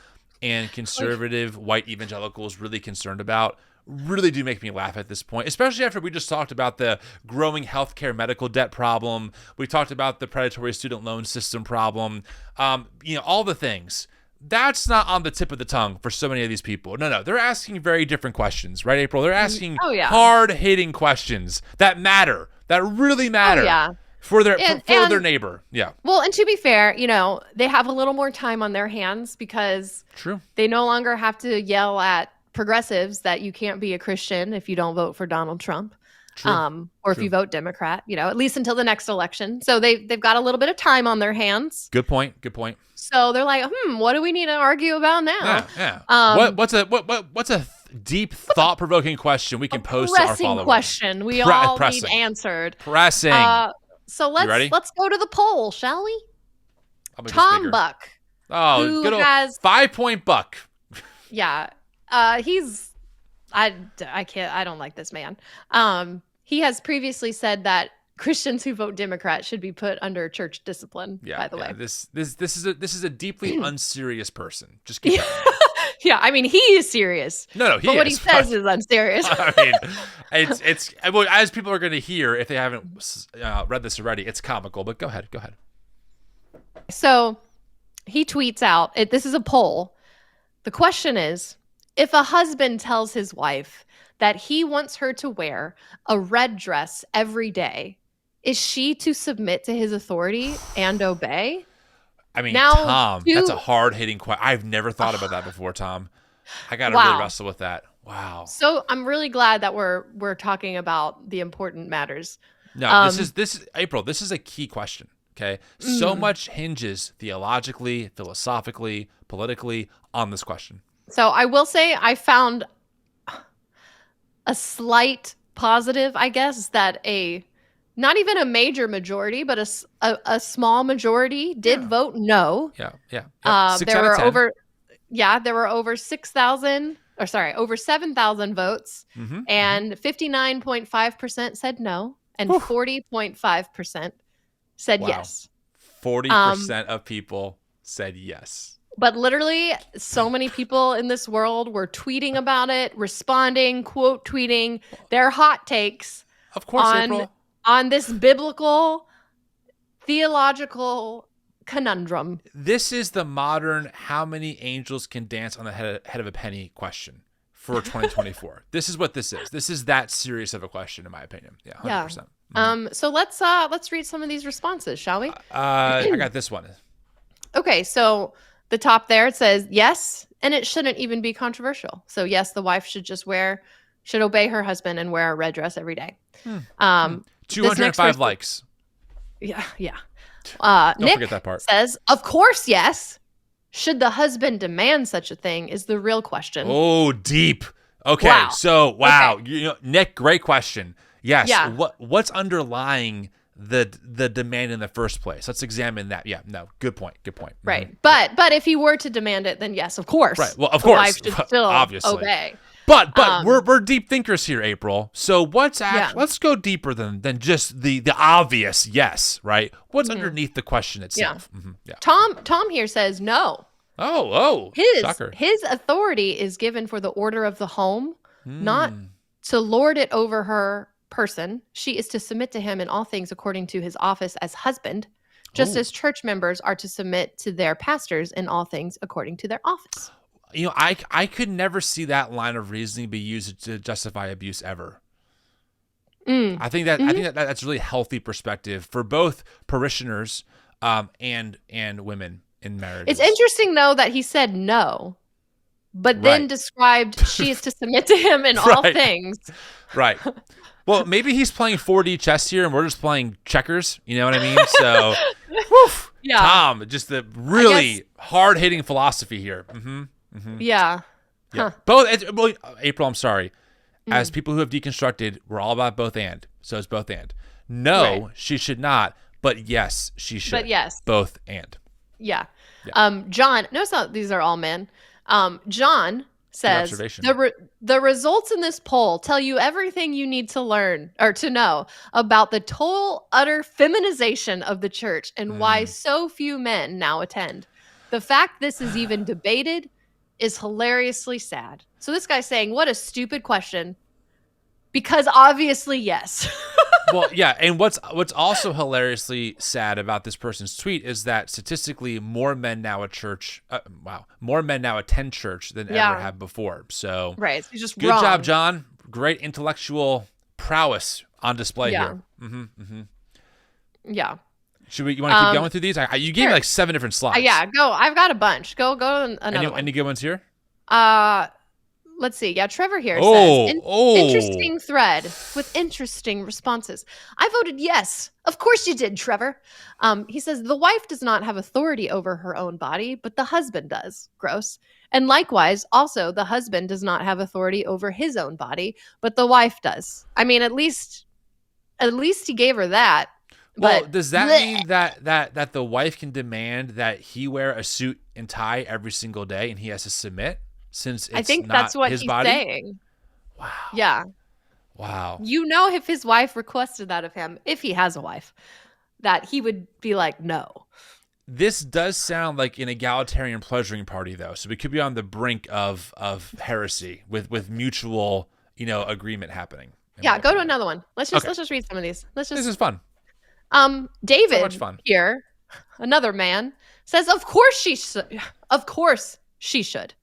S2: and conservative white evangelicals really concerned about really do make me laugh at this point, especially after we just talked about the growing healthcare medical debt problem. We talked about the predatory student loan system problem, all the things. That's not on the tip of the tongue for so many of these people. No, they're asking very different questions, right, April? They're asking hard-hitting questions that matter, that really matter for their neighbor. Yeah.
S1: Well, and to be fair, they have a little more time on their hands because they no longer have to yell at progressives that you can't be a Christian if you don't vote for Donald Trump, or if you vote Democrat, at least until the next election. So they've got a little bit of time on their hands.
S2: Good point.
S1: So they're like, what do we need to argue about now?
S2: Yeah. What's a deep, thought-provoking question we can pose to our followers?
S1: Pressing question we all need answered.
S2: Pressing.
S1: So let's go to the poll, shall we? Tom Buck.
S2: Oh, good old 5-point Buck.
S1: Yeah. I don't like this man. He has previously said that Christians who vote Democrat should be put under church discipline, by the way.
S2: This is a deeply unserious person. Just keep that in mind.
S1: Yeah, I mean, he is serious.
S2: No,
S1: but what he says is unserious.
S2: I mean, it's as people are going to hear if they haven't read this already, it's comical, but go ahead.
S1: So he tweets out, this is a poll. The question is, if a husband tells his wife that he wants her to wear a red dress every day, is she to submit to his authority and obey?
S2: I mean, Tom, that's a hard-hitting question. I've never thought about that before, Tom. I got to really wrestle with that. Wow.
S1: So I'm really glad that we're talking about the important matters.
S2: No, this is April. This is a key question. Okay. So much hinges theologically, philosophically, politically on this question.
S1: So I will say I found a slight positive, I guess, that not even a major majority, but a small majority did vote no.
S2: Yeah. Yep. 6
S1: There
S2: out of
S1: were
S2: 10.
S1: there were over 7,000 votes, and 59.5% said no, and 40.5% said yes.
S2: 40% of people said yes.
S1: But literally, so many people in this world were tweeting about it, responding, quote tweeting their hot takes.
S2: Of course, April.
S1: On this biblical, theological conundrum.
S2: This is the modern how many angels can dance on the head of a penny question for 2024. This is what this is. This is that serious of a question, in my opinion. Yeah, 100%.
S1: Yeah. So let's read some of these responses, shall we?
S2: I got this one.
S1: Okay, so the top there, it says yes, and it shouldn't even be controversial. So yes, the wife should obey her husband and wear a red dress every day.
S2: 205 likes.
S1: Yeah.
S2: Don't
S1: Nick
S2: forget that part.
S1: Says, of course, yes. Should the husband demand such a thing is the real question.
S2: Oh, deep. Okay,
S1: wow.
S2: So wow, okay. Nick, great question. Yes.
S1: Yeah.
S2: What's underlying the demand in the first place? Let's examine that. Yeah. No. Good point.
S1: Right. But if he were to demand it, then yes, of course.
S2: Right. Well, of course.
S1: The wife should still
S2: obviously
S1: obey.
S2: But we're deep thinkers here, April. So let's go deeper than just the obvious yes, right? What's underneath the question itself? Yeah.
S1: Tom here says no.
S2: Oh, shocker.
S1: His authority is given for the order of the home, not to lord it over her person. She is to submit to him in all things according to his office as husband, just as church members are to submit to their pastors in all things according to their office.
S2: I could never see that line of reasoning be used to justify abuse ever. I think that's a really healthy perspective for both parishioners and women in marriage.
S1: It's interesting though that he said no, but then described she is to submit to him in all things.
S2: Right. Well, maybe he's playing 4D chess here, and we're just playing checkers. You know what I mean? So, Tom, just the really hard-hitting philosophy here.
S1: Yeah.
S2: Huh. Both. April, I'm sorry. As people who have deconstructed, we're all about both and. So it's both and. No, she should not. But yes, she should.
S1: But yes.
S2: Both and.
S1: Yeah. John, notice how these are all men. John says the results in this poll tell you everything you need to learn or to know about the total utter feminization of the church and why so few men now attend. The fact this is even debated is hilariously sad. So this guy's saying, what a stupid question. Because obviously, yes.
S2: Well, yeah. And what's also hilariously sad about this person's tweet is that statistically more men now attend church than ever have before. So
S1: right. So just
S2: good
S1: wrong.
S2: job, John. Great intellectual prowess on display here.
S1: Yeah.
S2: You want to keep going through these? You gave me like 7 different slides.
S1: Yeah, go. I've got a bunch. Go to another one.
S2: Any good ones here?
S1: Let's see. Yeah, Trevor here says, interesting thread with interesting responses. I voted yes. Of course you did, Trevor. He says, the wife does not have authority over her own body, but the husband does. Gross. And likewise, also, the husband does not have authority over his own body, but the wife does. I mean, at least he gave her that.
S2: Well, does that mean that the wife can demand that he wear a suit and tie every single day and he has to submit since it's
S1: I think
S2: not
S1: that's what
S2: his
S1: he's
S2: body?
S1: saying.
S2: Wow.
S1: Yeah.
S2: Wow.
S1: If his wife requested that of him, if he has a wife, that he would be like, no.
S2: This does sound like an egalitarian pleasuring party, though. So we could be on the brink of heresy with mutual, agreement happening.
S1: Yeah, go to another one. Let's just read some of these. This is
S2: fun.
S1: David
S2: so much fun.
S1: Here, another man, says, of course she should.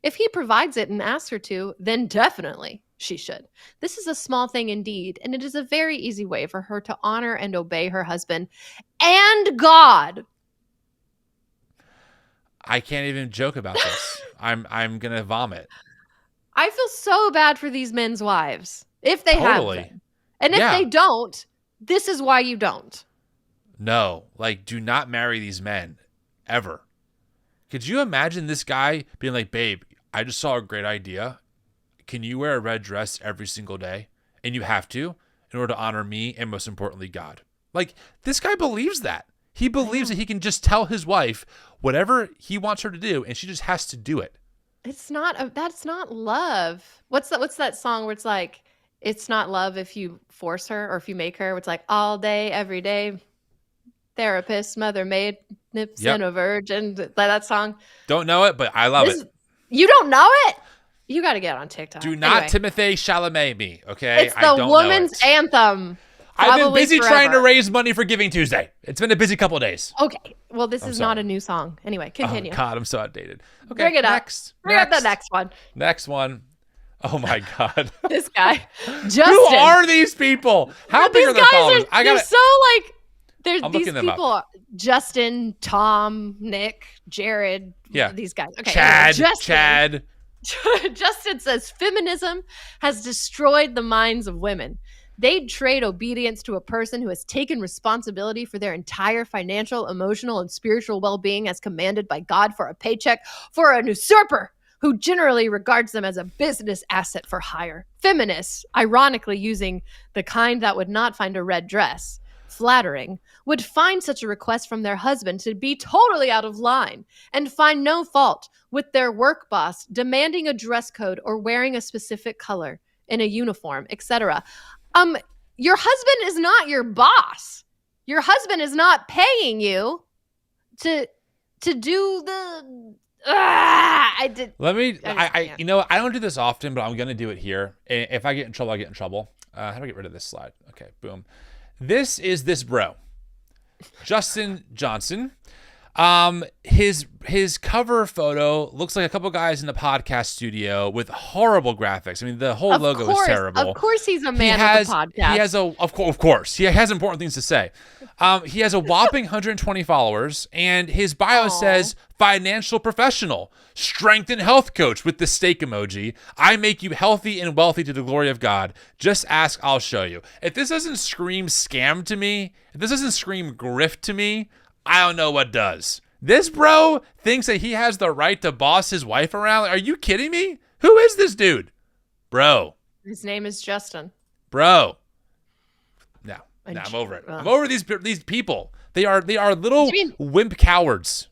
S1: If he provides it and asks her to, then definitely she should. This is a small thing indeed, and it is a very easy way for her to honor and obey her husband and God.
S2: I can't even joke about this. I'm gonna vomit.
S1: I feel so bad for these men's wives if they have them. And if they don't, this is why you don't.
S2: No, like, do not marry these men ever. Could you imagine this guy being like, babe, I just saw a great idea. Can you wear a red dress every single day? And you have to in order to honor me and most importantly, God. Like, this guy believes that. He believes that he can just tell his wife whatever he wants her to do and she just has to do it.
S1: It's not, that's not love. What's that song where it's like, it's not love if you force her or if you make her? It's like all day, every day, therapist, mother, maid, nips and a virgin. That song.
S2: Don't know it, but I love it.
S1: You don't know it? You got to get on TikTok.
S2: Do not Timothée Chalamet me, okay?
S1: It's the woman's anthem.
S2: I've been busy trying to raise money for Giving Tuesday. It's been a busy couple of days.
S1: Okay. Well, this is not a new song. Anyway, continue.
S2: Oh, God, I'm so outdated. Okay,
S1: bring it up. Bring up the next one.
S2: Next one. Oh, my God.
S1: This guy. Justin.
S2: Who are these people? How big are their followers?
S1: They're so like...
S2: I'm
S1: these
S2: looking
S1: people,
S2: them up.
S1: Justin, Tom, Nick, Jared, these guys. Okay,
S2: Chad.
S1: Justin says, feminism has destroyed the minds of women. They'd trade obedience to a person who has taken responsibility for their entire financial, emotional, and spiritual well-being as commanded by God for a paycheck for an usurper who generally regards them as a business asset for hire. Feminists, ironically using the kind that would not find a red dress flattering, would find such a request from their husband to be totally out of line and find no fault with their work boss demanding a dress code or wearing a specific color in a uniform, etc. Your husband is not your boss. Your husband is not paying you to do the I
S2: don't do this often, but I'm going to do it here. If I get in trouble, I get in trouble. How do I get rid of this slide? Okay, boom. This is this bro, Justin Johnson. His cover photo looks like a couple guys in the podcast studio with horrible graphics. I mean, the whole logo is terrible.
S1: Of course, he's a man with a podcast.
S2: He has of course, he has important things to say. He has a whopping 120 followers, and his bio says financial professional, strength and health coach with the steak emoji. I make you healthy and wealthy to the glory of God. Just ask, I'll show you. If this doesn't scream scam to me, if this doesn't scream grift to me, I don't know what does. This bro thinks that he has the right to boss his wife around. Are you kidding me? Who is this dude? Bro.
S1: His name is Justin.
S2: Bro. No, I'm over it. I'm over these people. They are little wimp cowards.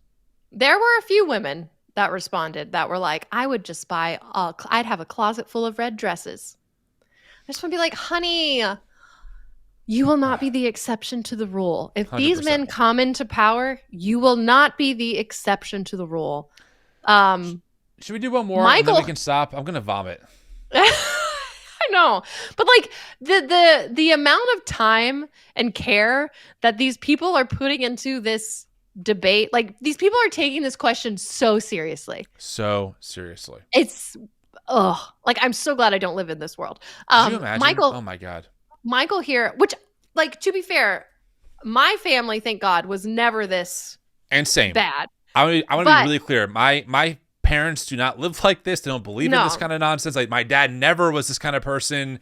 S1: There were a few women that responded that were like, I would just buy, I'd have a closet full of red dresses. I just want to be like, honey, you will not be the exception to the rule. If 100%. These men come into power, you will not be the exception to the rule.
S2: Should we do one more and then we can stop? I'm going to vomit.
S1: I know. But like the amount of time and care that these people are putting into this debate, like these people are taking this question so seriously.
S2: So seriously.
S1: It's, like I'm so glad I don't live in this world.
S2: Could you imagine?
S1: Michael,
S2: oh my God.
S1: Michael here, which, like, to be fair, my family, thank God, was never this bad.
S2: I want to be really clear. My parents do not live like this. They don't believe in this kind of nonsense. Like, my dad never was this kind of person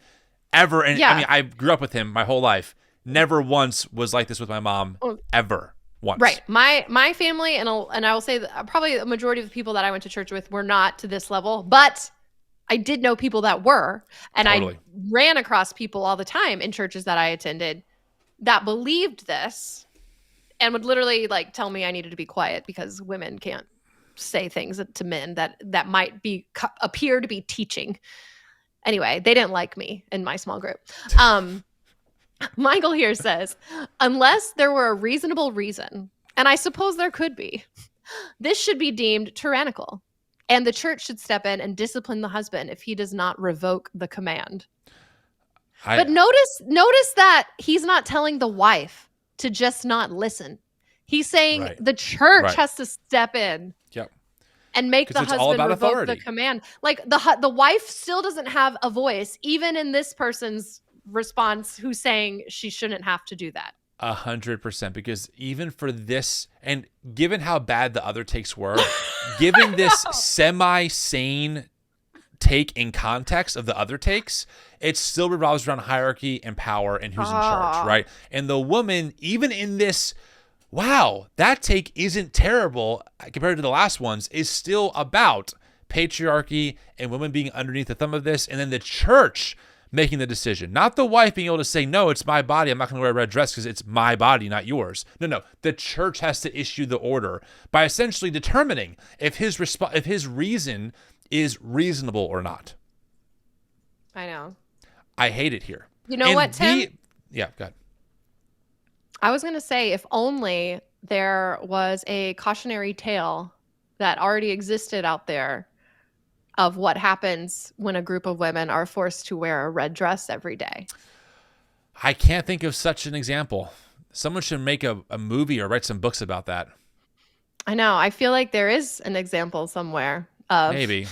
S2: ever. And I mean, I grew up with him my whole life. Never once was like this with my mom, ever. Once.
S1: Right. My family, and I will say that probably a majority of the people that I went to church with were not to this level, but I did know people that were, and I ran across people all the time in churches that I attended that believed this and would literally like tell me I needed to be quiet because women can't say things to men that might appear to be teaching. Anyway, they didn't like me in my small group. Michael here says, unless there were a reasonable reason, and I suppose there could be, this should be deemed tyrannical. And the church should step in and discipline the husband if he does not revoke the command. But notice that he's not telling the wife to just not listen. He's saying the church has to step in and make the husband revoke the command. Like the wife still doesn't have a voice, even in this person's response who's saying she shouldn't have to do that.
S2: 100%, because even for this, and given how bad the other takes were, given this semi-sane take in context of the other takes, it still revolves around hierarchy and power and who's in charge, right? And the woman, even in this, wow, that take isn't terrible compared to the last ones, is still about patriarchy and women being underneath the thumb of this, and then the church making the decision. Not the wife being able to say, no, it's my body, I'm not going to wear a red dress because it's my body, not yours. No. The church has to issue the order by essentially determining if his reason is reasonable or not.
S1: I know.
S2: I hate it here.
S1: You know what, Tim?
S2: Yeah, go ahead.
S1: I was going to say, if only there was a cautionary tale that already existed out there of what happens when a group of women are forced to wear a red dress every day.
S2: I can't think of such an example. Someone should make a movie or write some books about that.
S1: I know. I feel like there is an example somewhere of
S2: maybe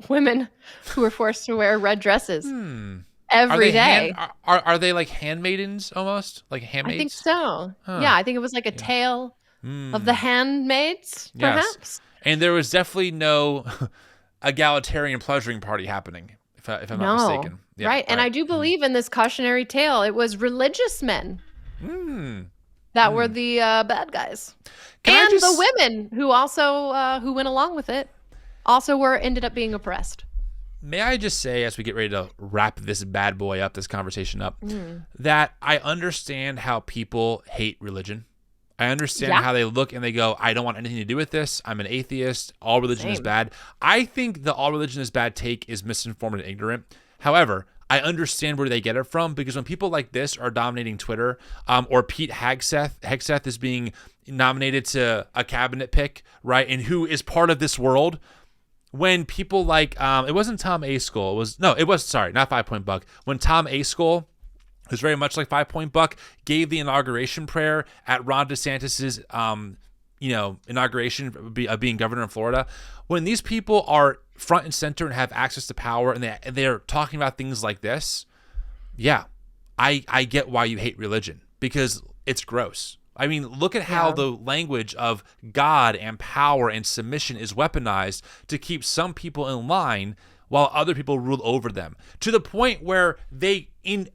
S1: women who are forced to wear red dresses every day.
S2: Are they like handmaidens almost? Like handmaids?
S1: I think so.
S2: Huh.
S1: Yeah, I think it was like a tale of the handmaids, perhaps.
S2: Yes. And there was definitely no egalitarian pleasuring party happening, if I'm not mistaken. Yeah,
S1: right. And I do believe in this cautionary tale. It was religious men that were the bad guys. The women who also who went along with it also ended up being oppressed.
S2: May I just say, as we get ready to wrap this bad boy up, this conversation up, that I understand how people hate religion. I understand how they look and they go, I don't want anything to do with this. I'm an atheist. All religion is bad. I think the all religion is bad take is misinformed and ignorant. However, I understand where they get it from, because when people like this are dominating Twitter, or Pete Hegseth is being nominated to a cabinet pick, right, and who is part of this world, when people like, it wasn't Tom Askell, not 5 Point Buck, when Tom Askell, who's very much like 5 Point Buck, gave the inauguration prayer at Ron DeSantis's, inauguration of being governor in Florida. When these people are front and center and have access to power, and they're talking about things like this, I get why you hate religion, because it's gross. I mean, look at how the language of God and power and submission is weaponized to keep some people in line while other people rule over them, to the point where they, in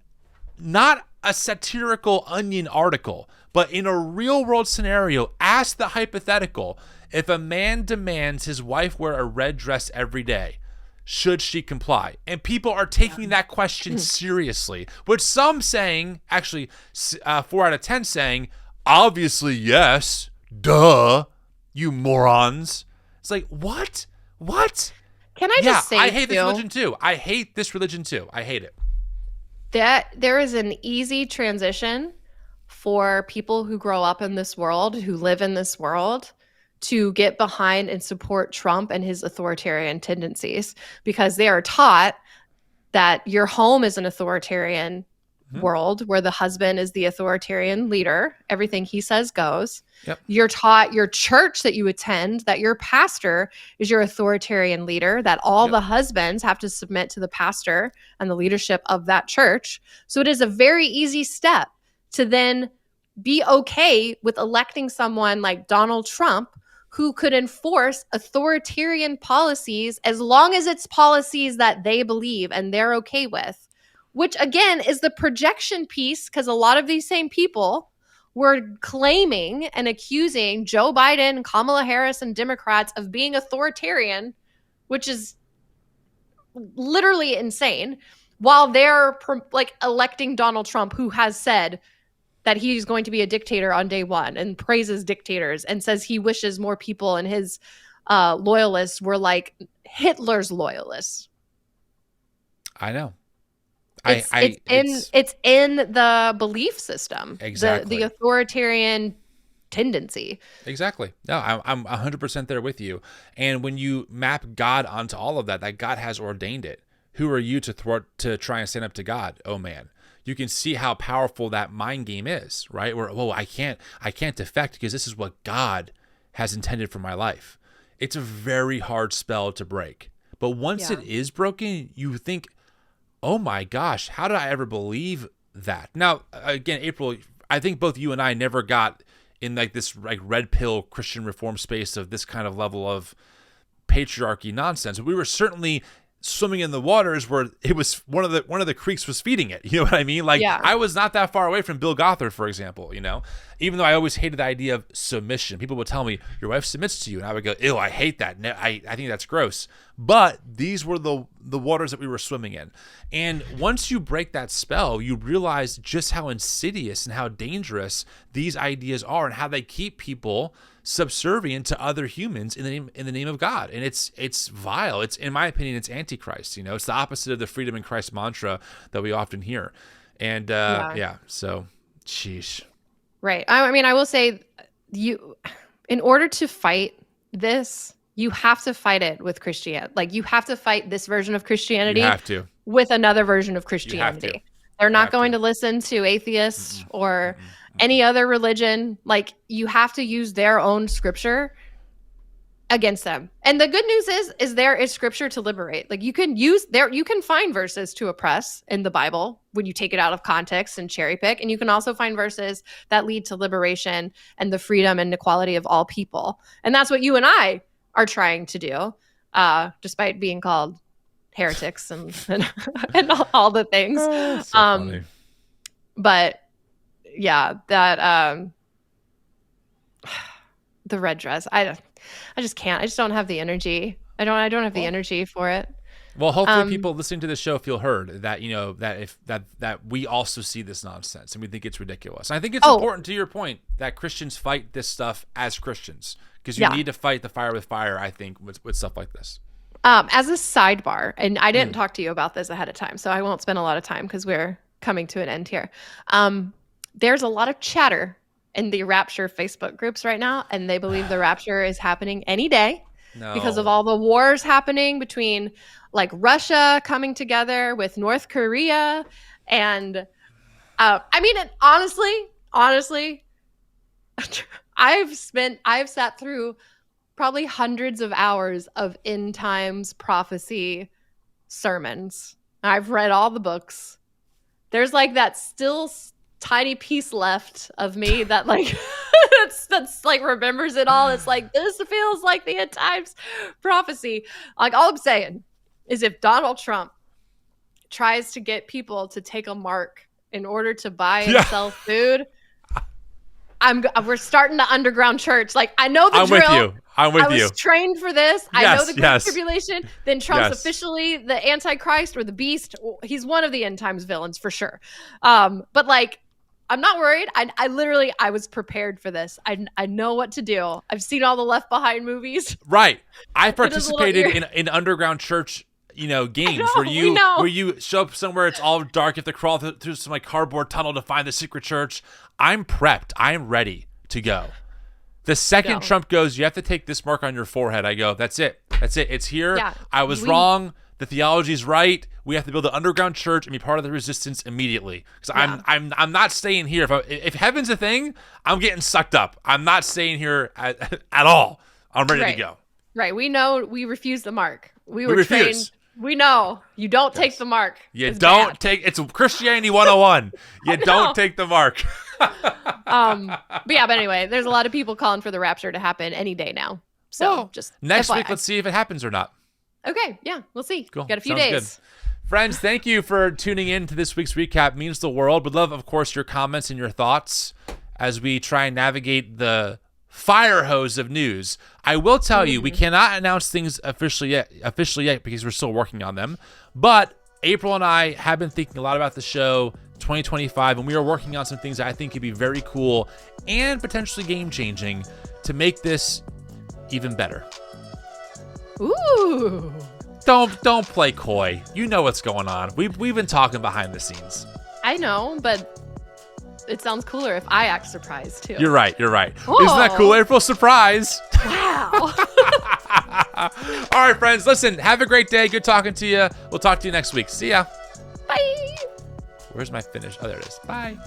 S2: not a satirical Onion article, but in a real world scenario, ask the hypothetical: if a man demands his wife wear a red dress every day, should she comply? And people are taking that question seriously, with some saying, actually 4 out of 10 saying, obviously yes, duh, you morons. It's like, what?
S1: Can I just say,
S2: I hate this religion too. I hate this religion too. I hate it.
S1: That there is an easy transition for people who grow up in this world, who live in this world, to get behind and support Trump and his authoritarian tendencies, because they are taught that your home is an authoritarian world where the husband is the authoritarian leader. Everything he says goes. Yep. You're taught your church that you attend that your pastor is your authoritarian leader, that all the husbands have to submit to the pastor and the leadership of that church. So it is a very easy step to then be okay with electing someone like Donald Trump, who could enforce authoritarian policies as long as it's policies that they believe and they're okay with. Which, again, is the projection piece, because a lot of these same people were claiming and accusing Joe Biden, Kamala Harris, and Democrats of being authoritarian, which is literally insane, while they're electing Donald Trump, who has said that he's going to be a dictator on day one and praises dictators and says he wishes more people and his loyalists were like Hitler's loyalists.
S2: I know.
S1: It's in the belief system,
S2: exactly.
S1: The authoritarian tendency.
S2: Exactly. No, I'm 100% there with you. And when you map God onto all of that God has ordained it, who are you to try and stand up to God? Oh man, you can see how powerful that mind game is, right? Where, I can't defect because this is what God has intended for my life. It's a very hard spell to break. But once it is broken, you think, oh my gosh, how did I ever believe that? Now, again, April, I think both you and I never got in like this like red pill Christian reform space of this kind of level of patriarchy nonsense. We were certainly swimming in the waters where it was one of the creeks was feeding it. You know what I mean? Like,
S1: Yeah.
S2: I was not that far away from Bill Gothard, for example, you know, even though I always hated the idea of submission. People would tell me, your wife submits to you. And I would go, ew, I hate that. No, I think that's gross. But these were the waters that we were swimming in. And once you break that spell, you realize just how insidious and how dangerous these ideas are and how they keep people subservient to other humans in the name of God. And it's vile. It's, in my opinion, it's antichrist. You know, it's the opposite of the freedom in Christ mantra that we often hear. And so sheesh.
S1: Right. I mean, I will say, in order to fight this, you have to fight it with Christianity. Like, you have to fight this version of Christianity with another version of Christianity. They're not going to listen to atheists or any other religion. Like, you have to use their own scripture against them. And the good news is there is scripture to liberate. Like, you can find verses to oppress in the Bible when you take it out of context and cherry pick. And you can also find verses that lead to liberation and the freedom and equality of all people. And that's what you and I are trying to do, despite being called heretics and all the things.
S2: So funny.
S1: But yeah, that the red dress, I just can't. I just don't have the energy. I don't have the energy for it.
S2: Well, hopefully people listening to this show feel heard, that, you know, that we also see this nonsense and we think it's ridiculous. And I think it's important, to your point, that Christians fight this stuff as Christians, because you need to fight the fire with fire, I think, with stuff like this.
S1: As a sidebar, and I didn't talk to you about this ahead of time, so I won't spend a lot of time because we're coming to an end here. There's a lot of chatter in the Rapture Facebook groups right now, and they believe the Rapture is happening any day because of all the wars happening between, like, Russia coming together with North Korea. And I mean, honestly, I've sat through probably hundreds of hours of end times prophecy sermons. I've read all the books. There's like that still tiny piece left of me that like that's like remembers it all. It's like, this feels like the end times prophecy. Like, all I'm saying is, if Donald Trump tries to get people to take a mark in order to buy and sell food, we're starting the underground church. Like, I know the drill.
S2: I'm with you.
S1: I was trained for this. I know the Great Tribulation. Then Trump's officially the Antichrist or the Beast. He's one of the end times villains for sure. But like, I'm not worried. I was prepared for this. I know what to do. I've seen all the Left Behind movies.
S2: Right. I participated in underground church, games where you show up somewhere, it's all dark, you have to crawl through some like cardboard tunnel to find the secret church. I'm prepped. I'm ready to go. The second Trump goes, you have to take this mark on your forehead, I go, that's it. It's here. Yeah, I was wrong. The theology's right. We have to build an underground church and be part of the resistance immediately. Because I'm not staying here. If heaven's a thing, I'm getting sucked up. I'm not staying here at all. I'm ready to go. Right.
S1: We know we refuse the mark. We were trained. We know you don't take the mark.
S2: It's Christianity 101. You don't take the mark.
S1: But anyway, there's a lot of people calling for the rapture to happen any day now. So just
S2: next
S1: FYI.
S2: week, let's see if it happens or not.
S1: Okay, yeah, we'll see.
S2: Cool.
S1: Got a few
S2: Sounds
S1: days.
S2: Good. Friends, thank you for tuning in to this week's recap. It means the world. Would love, of course, your comments and your thoughts as we try and navigate the fire hose of news. I will tell you, we cannot announce things officially yet because we're still working on them. But April and I have been thinking a lot about the show 2025, and we are working on some things that I think could be very cool and potentially game-changing to make this even better.
S1: Ooh.
S2: Don't play coy. You know what's going on. We've been talking behind the scenes.
S1: I know, but it sounds cooler if I act surprised too.
S2: You're right. Whoa. Isn't that cool, April? Surprise.
S1: Wow.
S2: All right, friends. Listen, have a great day. Good talking to you. We'll talk to you next week. See ya.
S1: Bye.
S2: Where's my finish? Oh, there it is. Bye.